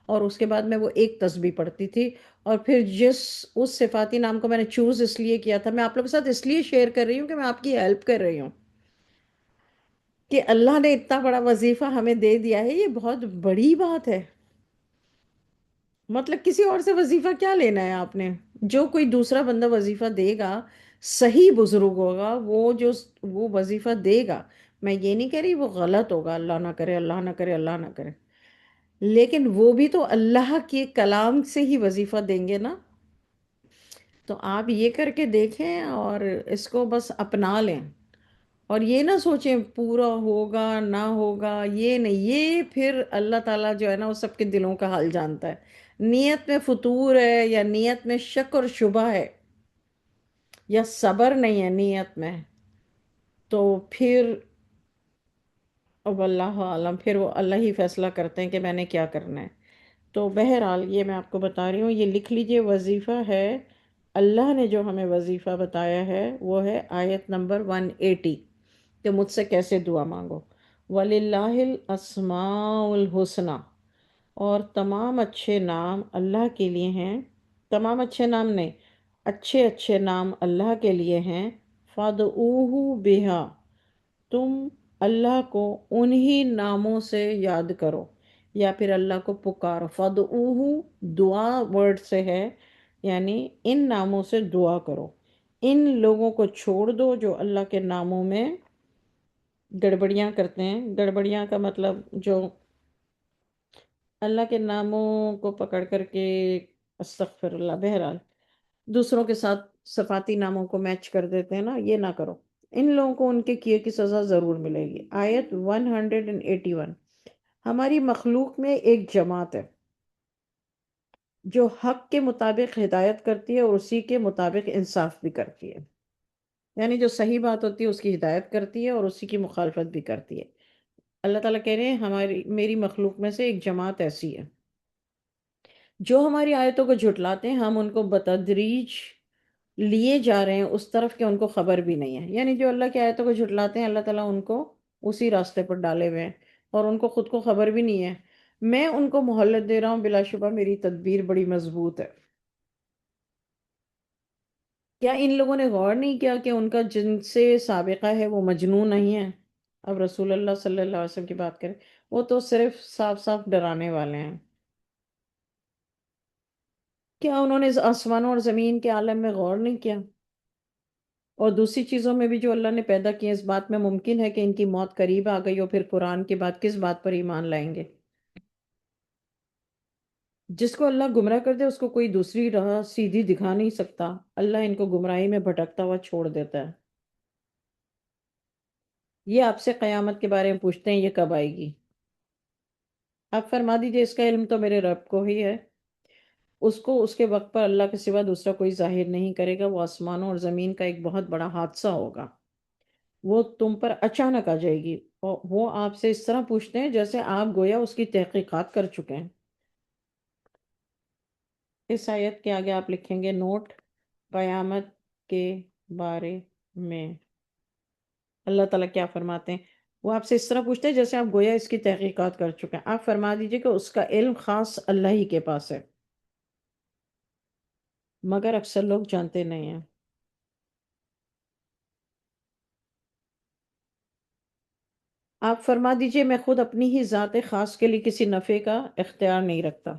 اور اس کے بعد میں وہ ایک تسبیح پڑھتی تھی۔ اور پھر اس صفاتی نام کو میں نے چوز اس لیے کیا تھا، میں آپ لوگوں کے ساتھ اس لیے شیئر کر رہی ہوں کہ میں آپ کی ہیلپ کر رہی ہوں، کہ اللہ نے اتنا بڑا وظیفہ ہمیں دے دیا ہے، یہ بہت بڑی بات ہے۔ مطلب کسی اور سے وظیفہ کیا لینا ہے آپ نے؟ جو کوئی دوسرا بندہ وظیفہ دے گا، صحیح بزرگ ہوگا وہ، جو وہ وظیفہ دے گا، میں یہ نہیں کہہ رہی وہ غلط ہوگا، اللہ نہ کرے، اللہ نہ کرے، اللہ نہ کرے، لیکن وہ بھی تو اللہ کے کلام سے ہی وظیفہ دیں گے نا۔ تو آپ یہ کر کے دیکھیں اور اس کو بس اپنا لیں، اور یہ نہ سوچیں پورا ہوگا نہ ہوگا، یہ نہیں، یہ پھر اللہ تعالیٰ جو ہے نا وہ سب کے دلوں کا حال جانتا ہے۔ نیت میں فطور ہے یا نیت میں شک اور شبہ ہے یا صبر نہیں ہے نیت میں، تو پھر اب اللہ عالم، پھر وہ اللہ ہی فیصلہ کرتے ہیں کہ میں نے کیا کرنا ہے۔ تو بہرحال یہ میں آپ کو بتا رہی ہوں، یہ لکھ لیجئے، وظیفہ ہے اللہ نے جو ہمیں وظیفہ بتایا ہے وہ ہے آیت نمبر 180، کہ مجھ سے کیسے دعا مانگو۔ وَلِلَّهِ الْأَسْمَاءُ الْحُسْنَى، اور تمام اچھے نام اللہ کے لیے ہیں، تمام اچھے نام نہیں، اچھے اچھے نام اللہ کے لیے ہیں، فَادْعُوهُ بِهَا، تم اللہ کو انہی ناموں سے یاد کرو یا پھر اللہ کو پکارو۔ فَادْعُوهُ دعا ورڈ سے ہے، یعنی ان ناموں سے دعا کرو، ان لوگوں کو چھوڑ دو جو اللہ کے ناموں میں گڑبڑیاں کرتے ہیں۔ گڑبڑیاں کا مطلب جو اللہ کے ناموں کو پکڑ کر کے، استغفر اللہ، بہرحال دوسروں کے ساتھ صفاتی ناموں کو میچ کر دیتے ہیں نا، یہ نہ کرو، ان لوگوں کو ان کے کیے کی سزا ضرور ملے گی۔ آیت 181، ہماری مخلوق میں ایک جماعت ہے جو حق کے مطابق ہدایت کرتی ہے اور اسی کے مطابق انصاف بھی کرتی ہے، یعنی جو صحیح بات ہوتی ہے اس کی ہدایت کرتی ہے اور اسی کی مخالفت بھی کرتی ہے۔ اللہ تعالیٰ کہہ رہے ہیں میری مخلوق میں سے ایک جماعت ایسی ہے جو ہماری آیتوں کو جھٹلاتے ہیں، ہم ان کو بتدریج لیے جا رہے ہیں اس طرف کہ ان کو خبر بھی نہیں ہے، یعنی جو اللہ کی آیتوں کو جھٹلاتے ہیں اللہ تعالیٰ ان کو اسی راستے پر ڈالے ہوئے ہیں اور ان کو خود کو خبر بھی نہیں ہے۔ میں ان کو مہلت دے رہا ہوں، بلا شبہ میری تدبیر بڑی مضبوط ہے۔ کیا ان لوگوں نے غور نہیں کیا کہ ان کا جن سے سابقہ ہے وہ مجنون نہیں ہے؟ اب رسول اللہ صلی اللہ علیہ وسلم کی بات کریں، وہ تو صرف صاف صاف ڈرانے والے ہیں۔ کیا انہوں نے آسمانوں اور زمین کے عالم میں غور نہیں کیا؟ اور دوسری چیزوں میں بھی جو اللہ نے پیدا کی، اس بات میں ممکن ہے کہ ان کی موت قریب آ گئی ہو، پھر قرآن کے بعد کس بات پر ایمان لائیں گے؟ جس کو اللہ گمراہ کر دے اس کو کوئی دوسری راہ سیدھی دکھا نہیں سکتا، اللہ ان کو گمراہی میں بھٹکتا ہوا چھوڑ دیتا ہے۔ یہ آپ سے قیامت کے بارے میں پوچھتے ہیں، یہ کب آئے گی؟ آپ فرما دیجئے اس کا علم تو میرے رب کو ہی ہے، اس کو اس کے وقت پر اللہ کے سوا دوسرا کوئی ظاہر نہیں کرے گا، وہ آسمانوں اور زمین کا ایک بہت بڑا حادثہ ہوگا، وہ تم پر اچانک آ جائے گی، اور وہ آپ سے اس طرح پوچھتے ہیں جیسے آپ گویا اس کی تحقیقات کر چکے ہیں۔ اس آیت کے آگے آپ لکھیں گے نوٹ، قیامت کے بارے میں اللہ تعالیٰ کیا فرماتے ہیں؟ وہ آپ سے اس طرح پوچھتے ہیں جیسے آپ گویا اس کی تحقیقات کر چکے ہیں. آپ فرما دیجئے کہ اس کا علم خاص اللہ ہی کے پاس ہے، مگر اکثر لوگ جانتے نہیں ہیں. آپ فرما دیجئے میں خود اپنی ہی ذات خاص کے لیے کسی نفع کا اختیار نہیں رکھتا.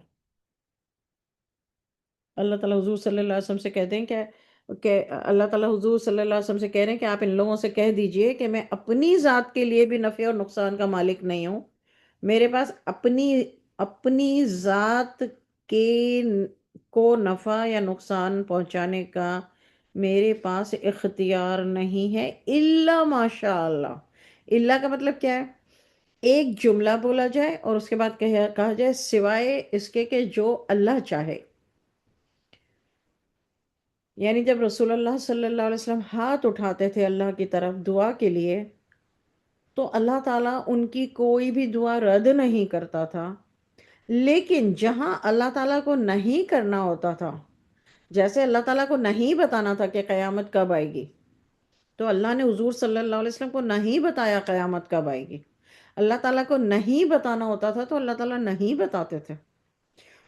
اللہ تعالیٰ حضور صلی اللہ علیہ وسلم سے کہتے ہیں کہ اللہ تعالیٰ حضور صلی اللہ علیہ وسلم سے کہہ رہے ہیں کہ آپ ان لوگوں سے کہہ دیجئے کہ میں اپنی ذات کے لیے بھی نفع اور نقصان کا مالک نہیں ہوں. میرے پاس اپنی ذات کے کو نفع یا نقصان پہنچانے کا میرے پاس اختیار نہیں ہے الا ماشاء اللہ. اللہ کا مطلب کیا ہے؟ ایک جملہ بولا جائے اور اس کے بعد کہا جائے سوائے اس کے کہ جو اللہ چاہے. یعنی جب رسول اللہ صلی اللہ علیہ وسلم ہاتھ اٹھاتے تھے اللہ کی طرف دعا کے لیے تو اللہ تعالیٰ ان کی کوئی بھی دعا رد نہیں کرتا تھا. لیکن جہاں اللہ تعالیٰ کو نہیں کرنا ہوتا تھا، جیسے اللہ تعالیٰ کو نہیں بتانا تھا کہ قیامت کب آئے گی، تو اللہ نے حضور صلی اللہ علیہ وسلم کو نہیں بتایا قیامت کب آئے گی. اللہ تعالیٰ کو نہیں بتانا ہوتا تھا تو اللہ تعالیٰ نہیں بتاتے تھے.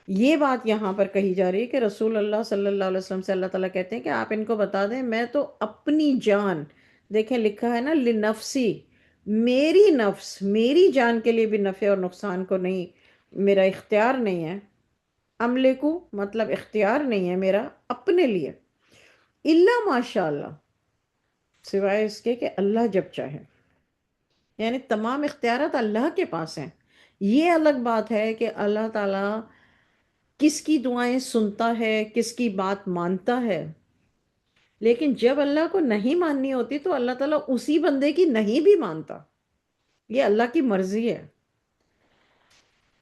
یہ بات یہاں پر کہی جا رہی ہے کہ رسول اللہ صلی اللہ علیہ وسلم سے اللہ تعالیٰ کہتے ہیں کہ آپ ان کو بتا دیں میں تو اپنی جان، دیکھیں لکھا ہے نا لنفسی، میری نفس میری جان کے لیے بھی نفع اور نقصان کو نہیں، میرا اختیار نہیں ہے. عملے کو مطلب اختیار نہیں ہے میرا اپنے لیے الا ماشاء اللہ، سوائے اس کے کہ اللہ جب چاہے. یعنی تمام اختیارات اللہ کے پاس ہیں. یہ الگ بات ہے کہ اللہ تعالیٰ کس کی دعائیں سنتا ہے، کس کی بات مانتا ہے. لیکن جب اللہ کو نہیں ماننی ہوتی تو اللہ تعالیٰ اسی بندے کی نہیں بھی مانتا. یہ اللہ کی مرضی ہے.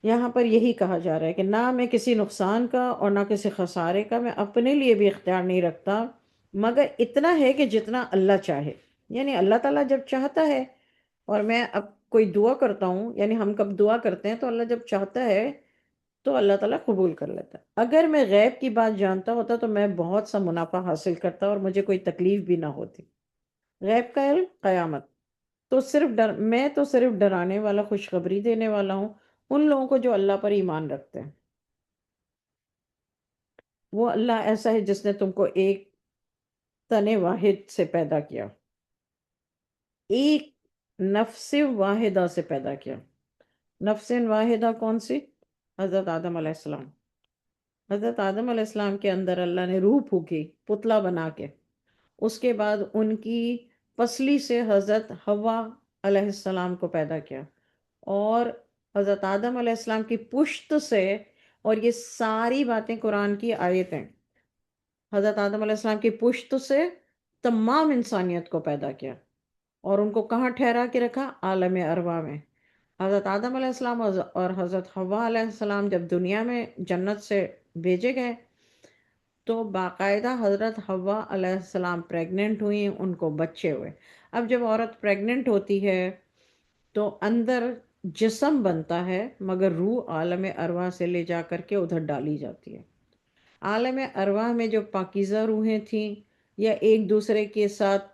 یہاں پر یہی کہا جا رہا ہے کہ نہ میں کسی نقصان کا اور نہ کسی خسارے کا میں اپنے لیے بھی اختیار نہیں رکھتا، مگر اتنا ہے کہ جتنا اللہ چاہے. یعنی اللہ تعالیٰ جب چاہتا ہے، اور میں اب کوئی دعا کرتا ہوں، یعنی ہم کب دعا کرتے ہیں تو اللہ جب چاہتا ہے تو اللہ تعالیٰ قبول کر لیتا ہے. اگر میں غیب کی بات جانتا ہوتا تو میں بہت سا منافع حاصل کرتا اور مجھے کوئی تکلیف بھی نہ ہوتی. غیب کا علم قیامت تو میں تو صرف ڈرانے والا، خوشخبری دینے والا ہوں ان لوگوں کو جو اللہ پر ایمان رکھتے ہیں. وہ اللہ ایسا ہے جس نے تم کو ایک تن واحد سے پیدا کیا، ایک نفس واحدہ سے پیدا کیا. نفس واحدہ کون سی؟ حضرت آدم علیہ السلام. حضرت آدم علیہ السلام کے اندر اللہ نے روح پھونکی پتلا بنا کے. اس کے بعد ان کی پسلی سے حضرت حوا علیہ السلام کو پیدا کیا، اور حضرت آدم علیہ السلام کی پشت سے، اور یہ ساری باتیں قرآن کی آیتیں، حضرت آدم علیہ السلام کی پشت سے تمام انسانیت کو پیدا کیا. اور ان کو کہاں ٹھہرا کے رکھا؟ عالم ارواح میں. حضرت آدم علیہ السلام اور حضرت حوا علیہ السلام جب دنیا میں جنت سے بھیجے گئے تو باقاعدہ حضرت حوا علیہ السلام پریگننٹ ہوئی، ان کو بچے ہوئے. اب جب عورت پریگننٹ ہوتی ہے تو اندر جسم بنتا ہے مگر روح عالم ارواح سے لے جا کر کے ادھر ڈالی جاتی ہے. عالم ارواح میں جو پاکیزہ روحیں تھیں یا ایک دوسرے کے ساتھ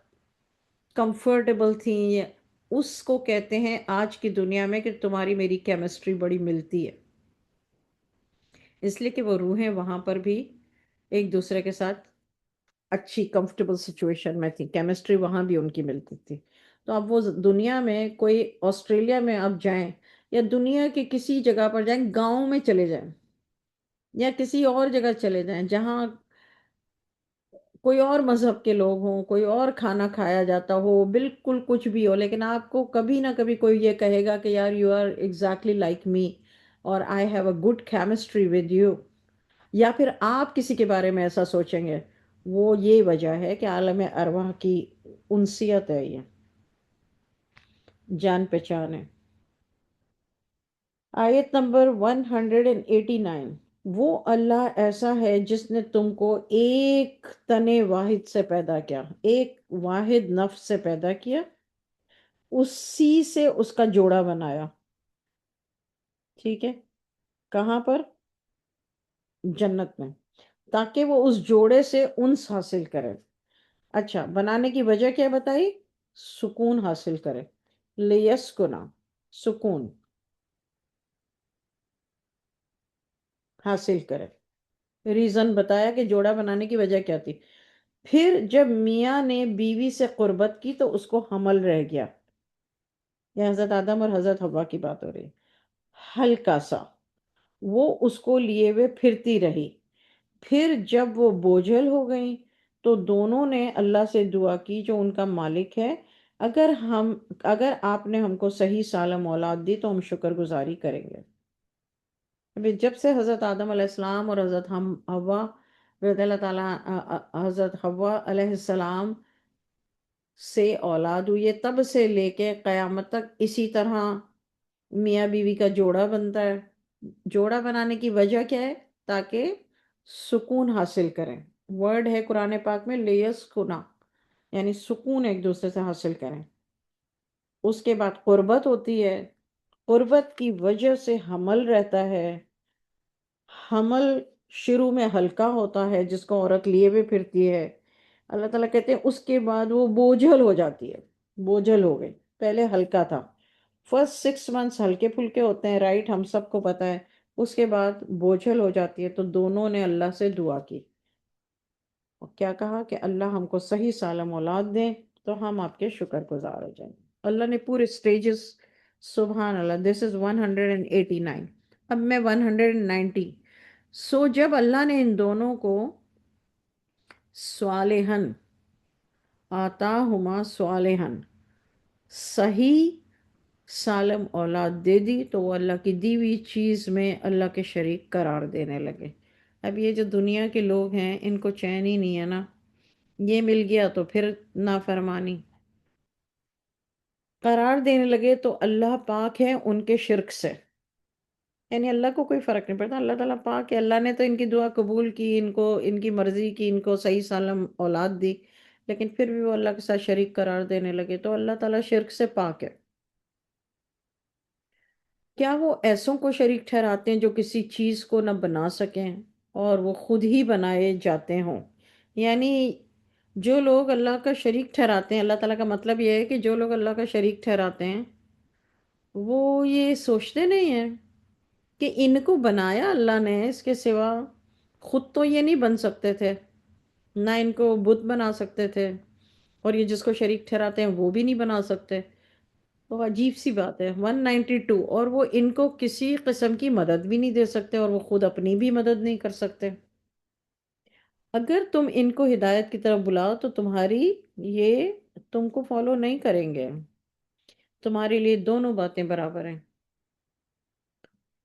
کمفرٹیبل تھیں، اس کو کہتے ہیں آج کی دنیا میں کہ تمہاری میری کیمسٹری بڑی ملتی ہے. اس لیے کہ وہ روحیں وہاں پر بھی ایک دوسرے کے ساتھ اچھی کمفرٹیبل سچویشن میں تھی، کیمسٹری وہاں بھی ان کی ملتی تھی. تو اب وہ دنیا میں کوئی آسٹریلیا میں اب جائیں یا دنیا کے کسی جگہ پر جائیں، گاؤں میں چلے جائیں یا کسی اور جگہ چلے جائیں جہاں کوئی اور مذہب کے لوگ ہوں، کوئی اور کھانا کھایا جاتا ہو، بالکل کچھ بھی ہو، لیکن آپ کو کبھی نہ کبھی کوئی یہ کہے گا کہ یار you are exactly like me, اور I have a good chemistry with you, یا پھر آپ کسی کے بارے میں ایسا سوچیں گے. وہ یہ وجہ ہے کہ عالم ارواح کی انسیت ہے، یہ جان پہچان ہے. آیت نمبر 189. وہ اللہ ایسا ہے جس نے تم کو ایک تن واحد سے پیدا کیا، ایک واحد نفس سے پیدا کیا، اسی سے اس کا جوڑا بنایا. ٹھیک ہے؟ کہاں پر؟ جنت میں. تاکہ وہ اس جوڑے سے انس حاصل کرے۔ اچھا، بنانے کی وجہ کیا بتائی؟ سکون حاصل کرے، لیسکنا، سکون حاصل کرے۔ ریزن بتایا کہ جوڑا بنانے کی وجہ کیا تھی۔ پھر جب میاں نے بیوی سے قربت کی تو اس کو حمل رہ گیا۔ یہ حضرت آدم اور حضرت حوا کی بات ہو رہی، ہلکا سا، وہ اس کو لیے ہوئے پھرتی رہی۔ پھر جب وہ بوجھل ہو گئیں تو دونوں نے اللہ سے دعا کی جو ان کا مالک ہے، اگر آپ نے ہم کو صحیح سالم اولاد دی تو ہم شکر گزاری کریں گے۔ ابھی جب سے حضرت آدم علیہ السلام اور حضرت حوا رضی اللہ تعالیٰ حضرت حوا علیہ السلام سے اولاد ہوئی ہے، تب سے لے کے قیامت تک اسی طرح میاں بیوی کا جوڑا بنتا ہے۔ جوڑا بنانے کی وجہ کیا ہے؟ تاکہ سکون حاصل کریں۔ ورڈ ہے قرآن پاک میں لیسکنا، یعنی سکون ایک دوسرے سے حاصل کریں۔ اس کے بعد قربت ہوتی ہے، قربت کی وجہ سے حمل رہتا ہے۔ حمل شروع میں ہلکا ہوتا ہے جس کو عورت لیے ہوئے پھرتی ہے، اللہ تعالیٰ کہتے ہیں اس کے بعد وہ بوجھل ہو جاتی ہے، بوجھل ہو گئی، پہلے ہلکا تھا۔ فرسٹ 6 منتھس ہلکے پھلکے ہوتے ہیں، رائٹ، ہم سب کو پتا ہے۔ اس کے بعد بوجھل ہو جاتی ہے، تو دونوں نے اللہ سے دعا کی اور کیا کہا کہ اللہ ہم کو صحیح سالم اولاد دیں تو ہم آپ کے شکر گزار ہو جائیں۔ اللہ نے پورے سٹیجز، سبحان اللہ، دس از 189۔ اب میں 190۔ سو جب اللہ نے ان دونوں کو صالحن، آتاہما صالحن، صحیح سالم اولاد دے دی تو وہ اللہ کی دی ہوئی چیز میں اللہ کے شریک قرار دینے لگے۔ اب یہ جو دنیا کے لوگ ہیں ان کو چین ہی نہیں ہے نا، یہ مل گیا تو پھر نافرمانی قرار دینے لگے، تو اللہ پاک ہے ان کے شرک سے، یعنی اللہ کو کوئی فرق نہیں پڑتا، اللہ تعالیٰ پاک ہے، اللہ نے تو ان کی دعا قبول کی، ان کو ان کی مرضی کی، ان کو صحیح سالم اولاد دی، لیکن پھر بھی وہ اللہ کے ساتھ شریک قرار دینے لگے، تو اللہ تعالیٰ شرک سے پاک ہے۔ کیا وہ ایسوں کو شریک ٹھہراتے ہیں جو کسی چیز کو نہ بنا سکیں اور وہ خود ہی بنائے جاتے ہوں؟ یعنی جو لوگ اللہ کا شریک ٹھہراتے ہیں، اللہ تعالیٰ کا مطلب یہ ہے کہ جو لوگ اللہ کا شریک ٹھہراتے ہیں وہ یہ سوچتے نہیں ہیں کہ ان کو بنایا اللہ نے، اس کے سوا خود تو یہ نہیں بن سکتے تھے، نہ ان کو بت بنا سکتے تھے، اور یہ جس کو شریک ٹھہراتے ہیں وہ بھی نہیں بنا سکتے۔ تو عجیب سی بات ہے، 192، اور وہ ان کو کسی قسم کی مدد بھی نہیں دے سکتے اور وہ خود اپنی بھی مدد نہیں کر سکتے۔ اگر تم ان کو ہدایت کی طرف بلاؤ تو یہ تم کو فالو نہیں کریں گے، تمہارے لیے دونوں باتیں برابر ہیں،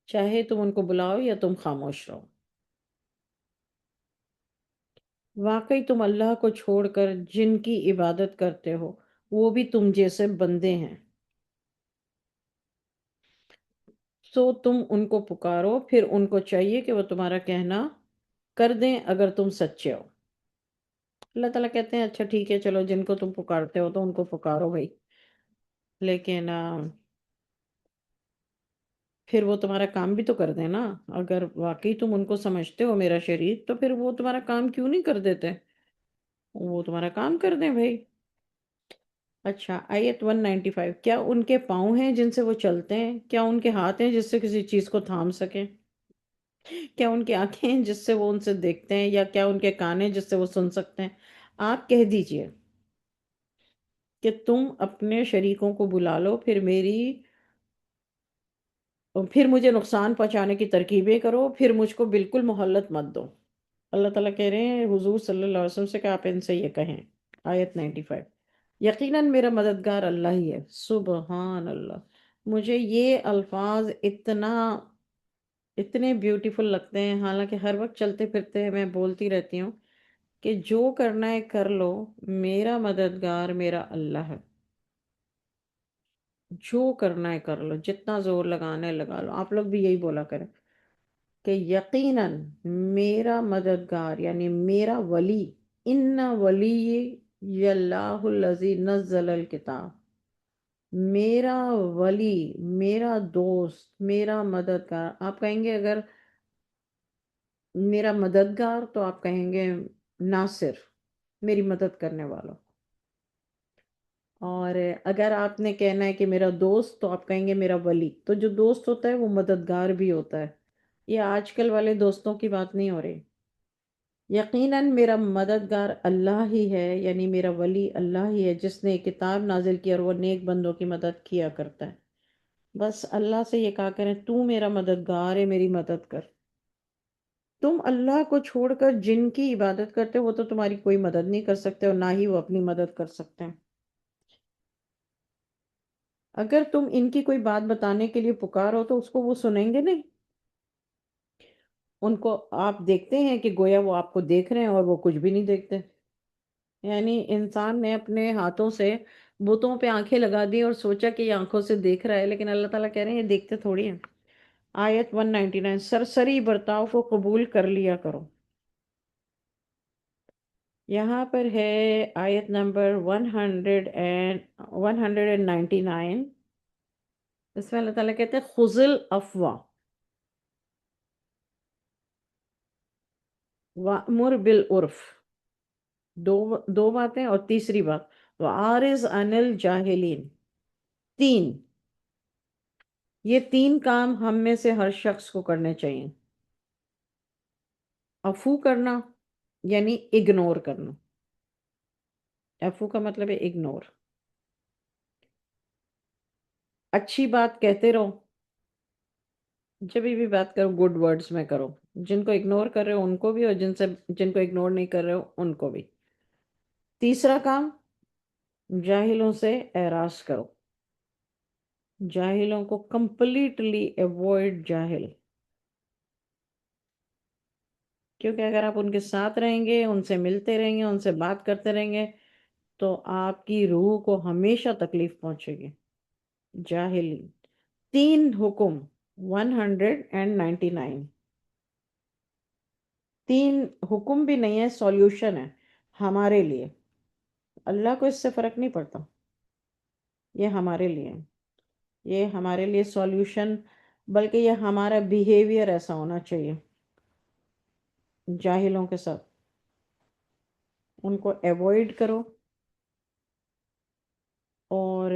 چاہے تم ان کو بلاؤ یا تم خاموش رہو۔ واقعی تم اللہ کو چھوڑ کر جن کی عبادت کرتے ہو وہ بھی تم جیسے بندے ہیں، سو تم ان کو پکارو، پھر ان کو چاہیے کہ وہ تمہارا کہنا کر دیں اگر تم سچے ہو۔ اللہ تعالیٰ کہتے ہیں اچھا ٹھیک ہے، چلو جن کو تم پکارتے ہو تو ان کو پکارو بھائی، لیکن پھر وہ تمہارا کام بھی تو کر دیں نا۔ اگر واقعی تم ان کو سمجھتے ہو میرا شریک تو پھر وہ تمہارا کام کیوں نہیں کر دیتے؟ وہ تمہارا کام کر دیں بھائی۔ اچھا، آیت 195، کیا ان کے پاؤں ہیں جن سے وہ چلتے ہیں؟ کیا ان کے ہاتھ ہیں جس سے کسی چیز کو تھام سکیں؟ کیا ان کی آنکھیں ہیں جس سے وہ ان سے دیکھتے ہیں، یا کیا ان کے کان ہیں جس سے وہ سن سکتے ہیں؟ آپ کہہ دیجئے کہ تم اپنے شریکوں کو بلا لو، پھر مجھے نقصان پہنچانے کی ترکیبیں کرو، پھر مجھ کو بالکل مہلت مت دو۔ اللہ تعالیٰ کہہ رہے ہیں حضور صلی اللہ علیہ وسلم سے کہ آپ ان سے یہ کہیں، آیت 95، یقیناً میرا مددگار اللہ ہی ہے۔ سبحان اللہ، مجھے یہ الفاظ اتنے بیوٹیفل لگتے ہیں، حالانکہ ہر وقت چلتے پھرتے میں بولتی رہتی ہوں کہ جو کرنا ہے کر لو، میرا مددگار میرا اللہ ہے، جو کرنا ہے کر لو، جتنا زور لگانا ہے لگا لو۔ آپ لوگ بھی یہی بولا کریں کہ یقیناً میرا مددگار یعنی میرا ولی، ان ولی اللہ الذی نزل الکتاب، میرا ولی، میرا دوست، میرا مددگار۔ آپ کہیں گے اگر میرا مددگار تو آپ کہیں گے ناصر، میری مدد کرنے والا. اور اگر آپ نے کہنا ہے کہ میرا دوست تو آپ کہیں گے میرا ولی. تو جو دوست ہوتا ہے وہ مددگار بھی ہوتا ہے. یہ آج کل والے دوستوں کی بات نہیں ہو رہی. یقیناً میرا مددگار اللہ ہی ہے، یعنی میرا ولی اللہ ہی ہے جس نے کتاب نازل کی اور وہ نیک بندوں کی مدد کیا کرتا ہے. بس اللہ سے یہ کہا کریں تو میرا مددگار ہے، میری مدد کر. تم اللہ کو چھوڑ کر جن کی عبادت کرتے ہو وہ تو تمہاری کوئی مدد نہیں کر سکتے اور نہ ہی وہ اپنی مدد کر سکتے ہیں. اگر تم ان کی کوئی بات بتانے کے لیے پکارو تو اس کو وہ سنیں گے نہیں. ان کو آپ دیکھتے ہیں کہ گویا وہ آپ کو دیکھ رہے ہیں اور وہ کچھ بھی نہیں دیکھتے. یعنی انسان نے اپنے ہاتھوں سے بتوں پہ آنکھیں لگا دی اور سوچا کہ یہ آنکھوں سے دیکھ رہا ہے، لیکن اللہ تعالیٰ کہہ رہے ہیں یہ دیکھتے تھوڑی ہیں. آیت 199، سرسری برتاؤ کو قبول کر لیا کرو. یہاں پر ہے آیت نمبر 199. اس میں اللہ تعالیٰ کہتے ہیں خذل افواہ وَأْمُرْ بِالْعُرْف. دو باتیں، اور تیسری بات وَعَارِضْ عَنِ الْجَاهِلِينَ. تین، یہ تین کام ہم میں سے ہر شخص کو کرنے چاہیے. عفو کرنا یعنی اگنور کرنا. عفو کا مطلب ہے اگنور. اچھی بات کہتے رہو، جب بھی بات کرو گڈ ورڈز میں کرو. جن کو اگنور کر رہے ہو ان کو بھی، اور جن کو اگنور نہیں کر رہے ہو ان کو بھی. تیسرا کام جاہلوں سے اعراض کرو. جاہلوں کو کمپلیٹلی ایوائڈ جاہل. کیونکہ اگر آپ ان کے ساتھ رہیں گے، ان سے ملتے رہیں گے، ان سے بات کرتے رہیں گے تو آپ کی روح کو ہمیشہ تکلیف پہنچے گی. جاہلی. تین حکم 199. تین حکم بھی نہیں ہے، سولیوشن ہے ہمارے لیے. اللہ کو اس سے فرق نہیں پڑتا. یہ ہمارے لیے، یہ ہمارے لیے سولیوشن، بلکہ یہ ہمارا بیہیویئر ایسا ہونا چاہیے. جاہلوں کے ساتھ ان کو ایوائڈ کرو، اور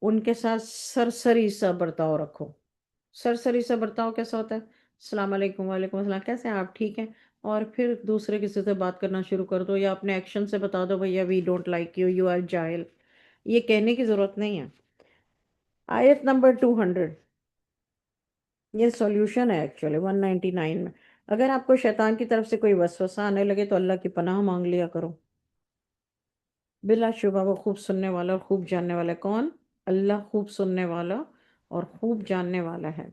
ان کے ساتھ سرسری سا برتاؤ رکھو. سرسری سا برتاؤ کیسا ہوتا ہے؟ السلام علیکم، وعلیکم السلام، کیسے ہیں آپ، ٹھیک ہیں؟ اور پھر دوسرے کسی سے بات کرنا شروع کر دو، یا اپنے ایکشن سے بتا دو بھیا we don't like you, you are جاہل. یہ کہنے کی ضرورت نہیں ہے. آیت نمبر 200، یہ سولوشن ہے ایکچولی 199 میں. اگر آپ کو شیطان کی طرف سے کوئی وسوسہ آنے لگے تو اللہ کی پناہ مانگ لیا کرو. بلا شبہ وہ خوب سننے والا اور خوب جاننے والا ہے. کون؟ اللہ خوب سننے والا اور خوب جاننے والا ہے.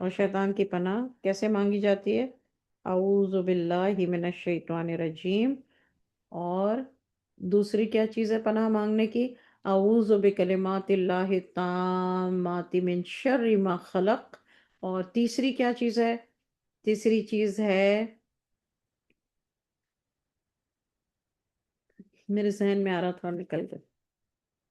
اور شیطان کی پناہ کیسے مانگی جاتی ہے؟ اعوذ باللہ من الشیطان الرجیم. اور دوسری کیا چیز ہے پناہ مانگنے کی؟ اعوذ بکلمات اللہ التامات من شر ما خلق. اور تیسری کیا چیز ہے؟ تیسری چیز ہے، میرے ذہن میں آ رہا تھا نکل گیا.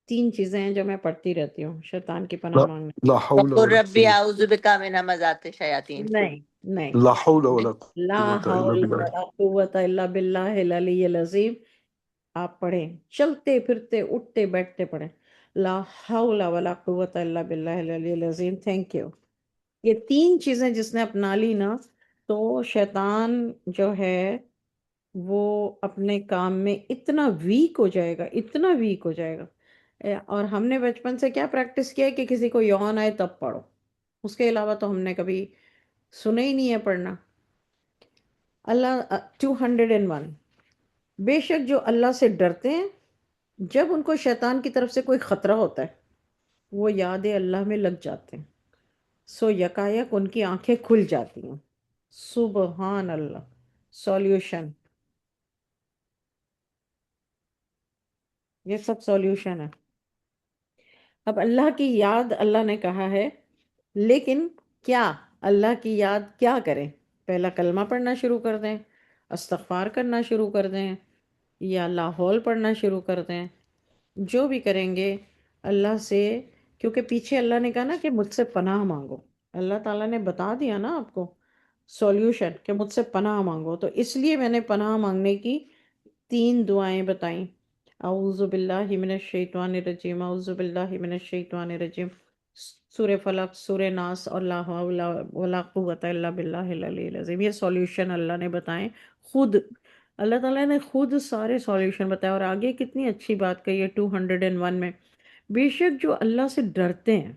تین چیزیں ہیں جو میں پڑھتی رہتی ہوں شیطان کی پناہ لا مانگنے. لا حول وقل ولا ربی قوة اعوذ بک من همزات الشیاطین. نہیں نہیں، لا حول ولا لا قوة إلا حول بالله. ولا قوت الا باللہ العلی العظیم. آپ پڑھیں، چلتے پھرتے اٹھتے بیٹھتے پڑھیں لا حول ولا قوت الا باللہ العلی العظیم. Thank you. یہ تین چیزیں جس نے اپنا لی نا، تو شیطان جو ہے وہ اپنے کام میں اتنا ویک ہو جائے گا، اتنا ویک ہو جائے گا. اور ہم نے بچپن سے کیا پریکٹس کیا ہے کہ کسی کو یون آئے تب پڑھو. اس کے علاوہ تو ہم نے کبھی سنا ہی نہیں ہے پڑھنا. اللہ 201، بے شک جو اللہ سے ڈرتے ہیں جب ان کو شیطان کی طرف سے کوئی خطرہ ہوتا ہے وہ یاد اللہ میں لگ جاتے ہیں، سو یکایک ان کی آنکھیں کھل جاتی ہیں. سبحان اللہ. سولیوشن، یہ سب سولیوشن ہے. اب اللہ کی یاد اللہ نے کہا ہے، لیکن کیا اللہ کی یاد کیا کریں؟ پہلا کلمہ پڑھنا شروع کر دیں، استغفار کرنا شروع کر دیں، یا لاحول پڑھنا شروع کر دیں. جو بھی کریں گے اللہ سے، کیونکہ پیچھے اللہ نے کہا نا کہ مجھ سے پناہ مانگو. اللہ تعالیٰ نے بتا دیا نا آپ کو سولوشن کہ مجھ سے پناہ مانگو، تو اس لیے میں نے پناہ مانگنے کی 3 دعائیں بتائیں۔ اعوذ باللہ من الشیطان الرجیم، اعوذ باللہ من الشیطان الرجیم، سورہ فلق، سورہ ناس، اور لا حول ولا قوت الا باللہ العلی العظیم۔ یہ سولوشن اللہ نے بتائیں خود، اللہ تعالیٰ نے خود سارے سولوشن بتائے، اور آگے کتنی اچھی بات کہی ہے 201 میں، بے شک جو اللہ سے ڈرتے ہیں۔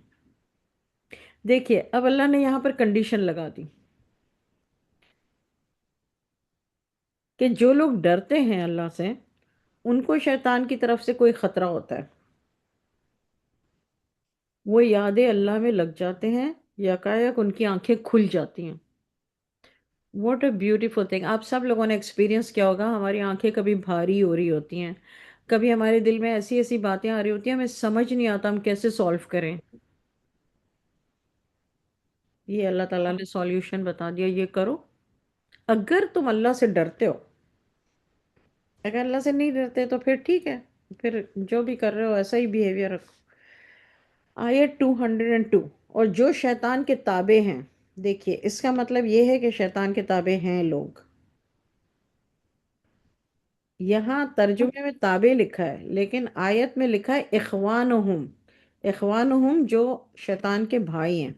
دیکھیے اب اللہ نے یہاں پر کنڈیشن لگا دی کہ جو لوگ ڈرتے ہیں اللہ سے، ان کو شیطان کی طرف سے کوئی خطرہ ہوتا ہے، وہ یاد اللہ میں لگ جاتے ہیں، یکایک ان کی آنکھیں کھل جاتی ہیں۔ What a beautiful thing! آپ سب لوگوں نے ایکسپیرینس کیا ہوگا، ہماری آنکھیں کبھی بھاری ہو رہی ہوتی ہیں، کبھی ہمارے دل میں ایسی ایسی باتیں آ رہی ہوتی ہیں، ہمیں سمجھ نہیں آتا ہم کیسے سولو کریں۔ یہ اللہ تعالیٰ نے سولوشن بتا دیا، یہ کرو۔ اگر تم اللہ سے ڈرتے ہو، اگر اللہ سے نہیں ڈرتے تو پھر ٹھیک ہے، پھر جو بھی کر رہے ہو ایسا ہی بیہیویئر رکھو۔ آیت 202، اور جو شیطان کے تابع ہیں، دیکھیے اس کا مطلب یہ ہے کہ شیطان کے تابع ہیں لوگ۔ یہاں ترجمے میں تابع لکھا ہے، لیکن آیت میں لکھا ہے اخوانہم۔ اخوانہم جو شیطان کے بھائی ہیں،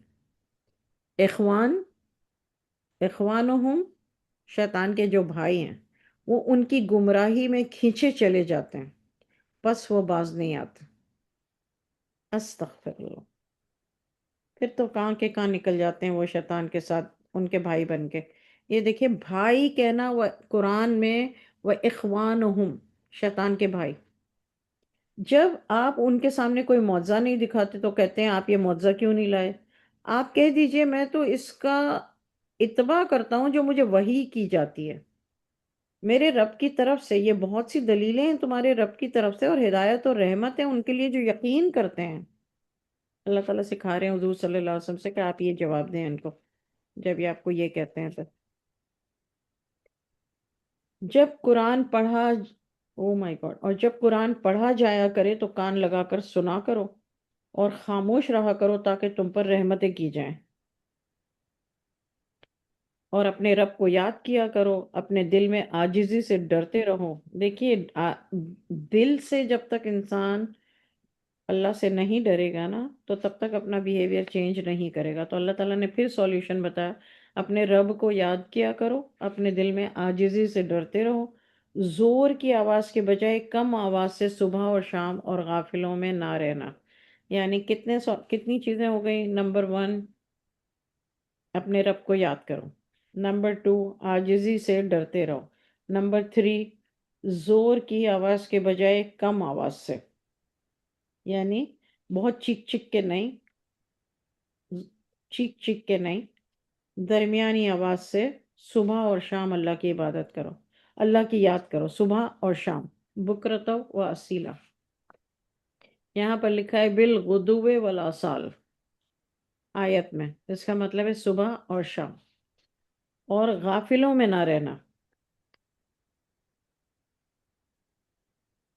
اخوان، اخوانہم شیطان کے جو بھائی ہیں، وہ ان کی گمراہی میں کھینچے چلے جاتے ہیں، بس وہ باز نہیں آتے۔ استغفر اللہ! پھر تو کہاں کے کہاں نکل جاتے ہیں وہ شیطان کے ساتھ، ان کے بھائی بن کے۔ یہ دیکھیں بھائی کہنا وہ قرآن میں، وہ اخوانہم شیطان کے بھائی۔ جب آپ ان کے سامنے کوئی معجزہ نہیں دکھاتے تو کہتے ہیں آپ یہ معجزہ کیوں نہیں لائے؟ آپ کہہ دیجئے میں تو اس کا اتباع کرتا ہوں جو مجھے وحی کی جاتی ہے میرے رب کی طرف سے، یہ بہت سی دلیلیں ہیں تمہارے رب کی طرف سے، اور ہدایت اور رحمت ہے ان کے لیے جو یقین کرتے ہیں۔ اللہ تعالیٰ سکھا رہے ہیں حضور صلی اللہ علیہ وسلم سے کہ آپ یہ جواب دیں ان کو جب یہ آپ کو یہ کہتے ہیں تو۔ جب قرآن پڑھا، او مائی گاڈ، اور جب قرآن پڑھا جایا کرے تو کان لگا کر سنا کرو، اور خاموش رہا کرو تاکہ تم پر رحمتیں کی جائیں، اور اپنے رب کو یاد کیا کرو، اپنے دل میں عاجزی سے ڈرتے رہو۔ دیکھیے دل سے جب تک انسان اللہ سے نہیں ڈرے گا نا، تو تب تک اپنا بیہیویئر چینج نہیں کرے گا۔ تو اللہ تعالیٰ نے پھر سولوشن بتایا، اپنے رب کو یاد کیا کرو، اپنے دل میں عاجزی سے ڈرتے رہو، زور کی آواز کے بجائے کم آواز سے صبح اور شام، اور غافلوں میں نہ رہنا۔ یعنی کتنی چیزیں ہو گئی؟ نمبر 1، اپنے رب کو یاد کرو۔ نمبر 2، عاجزی سے ڈرتے رہو۔ نمبر 3، زور کی آواز کے بجائے کم آواز سے، یعنی بہت چیخ چیخ کے نہیں، چیخ چیخ کے نہیں، درمیانی آواز سے صبح اور شام اللہ کی عبادت کرو، اللہ کی یاد کرو صبح اور شام، بکرتو و اصیلا۔ یہاں پر لکھا ہے بالغدو والآصال آیت میں، اس کا مطلب ہے صبح اور شام، اور غافلوں میں نہ رہنا۔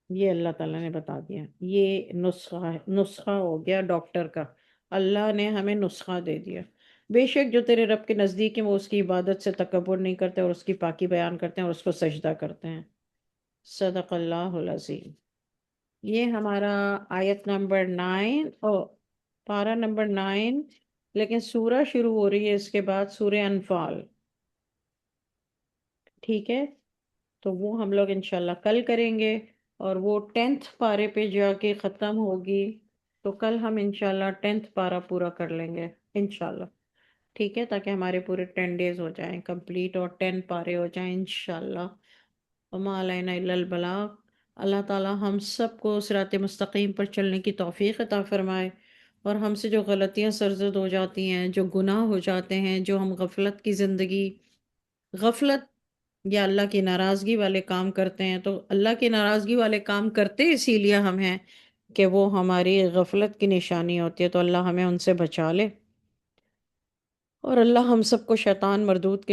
یہ اللہ تعالیٰ نے بتا دیا، یہ نسخہ ہو گیا ڈاکٹر کا، اللہ نے ہمیں نسخہ دے دیا۔ بے شک جو تیرے رب کے نزدیک ہیں وہ اس کی عبادت سے تکبر نہیں کرتے، اور اس کی پاکی بیان کرتے ہیں، اور اس کو سجدہ کرتے ہیں۔ صدق اللہ العظیم۔ یہ ہمارا آیت نمبر 9، او پارہ نمبر 9، لیکن سورہ شروع ہو رہی ہے اس کے بعد سورہ انفال، ٹھیک ہے؟ تو وہ ہم لوگ انشاءاللہ کل کریں گے، اور وہ 10th پارے پہ جا کے ختم ہوگی، تو کل ہم انشاءاللہ 10th پارہ پورا کر لیں گے انشاءاللہ، ٹھیک ہے؟ تاکہ ہمارے پورے 10 ڈیز ہو جائیں کمپلیٹ، اور 10 پارے ہو جائیں انشاءاللہ۔ وما علینا الا البلاغ۔ اللہ تعالی ہم سب کو صراط مستقیم پر چلنے کی توفیق عطا فرمائے، اور ہم سے جو غلطیاں سرزد ہو جاتی ہیں، جو گناہ ہو جاتے ہیں، جو ہم غفلت کی زندگی، غفلت یا اللہ کی ناراضگی والے کام کرتے ہیں، تو اللہ کی ناراضگی والے کام کرتے اسی لیے ہم ہیں کہ وہ ہماری غفلت کی نشانی ہوتی ہے، تو اللہ ہمیں ان سے بچا لے، اور اللہ ہم سب کو شیطان مردود کے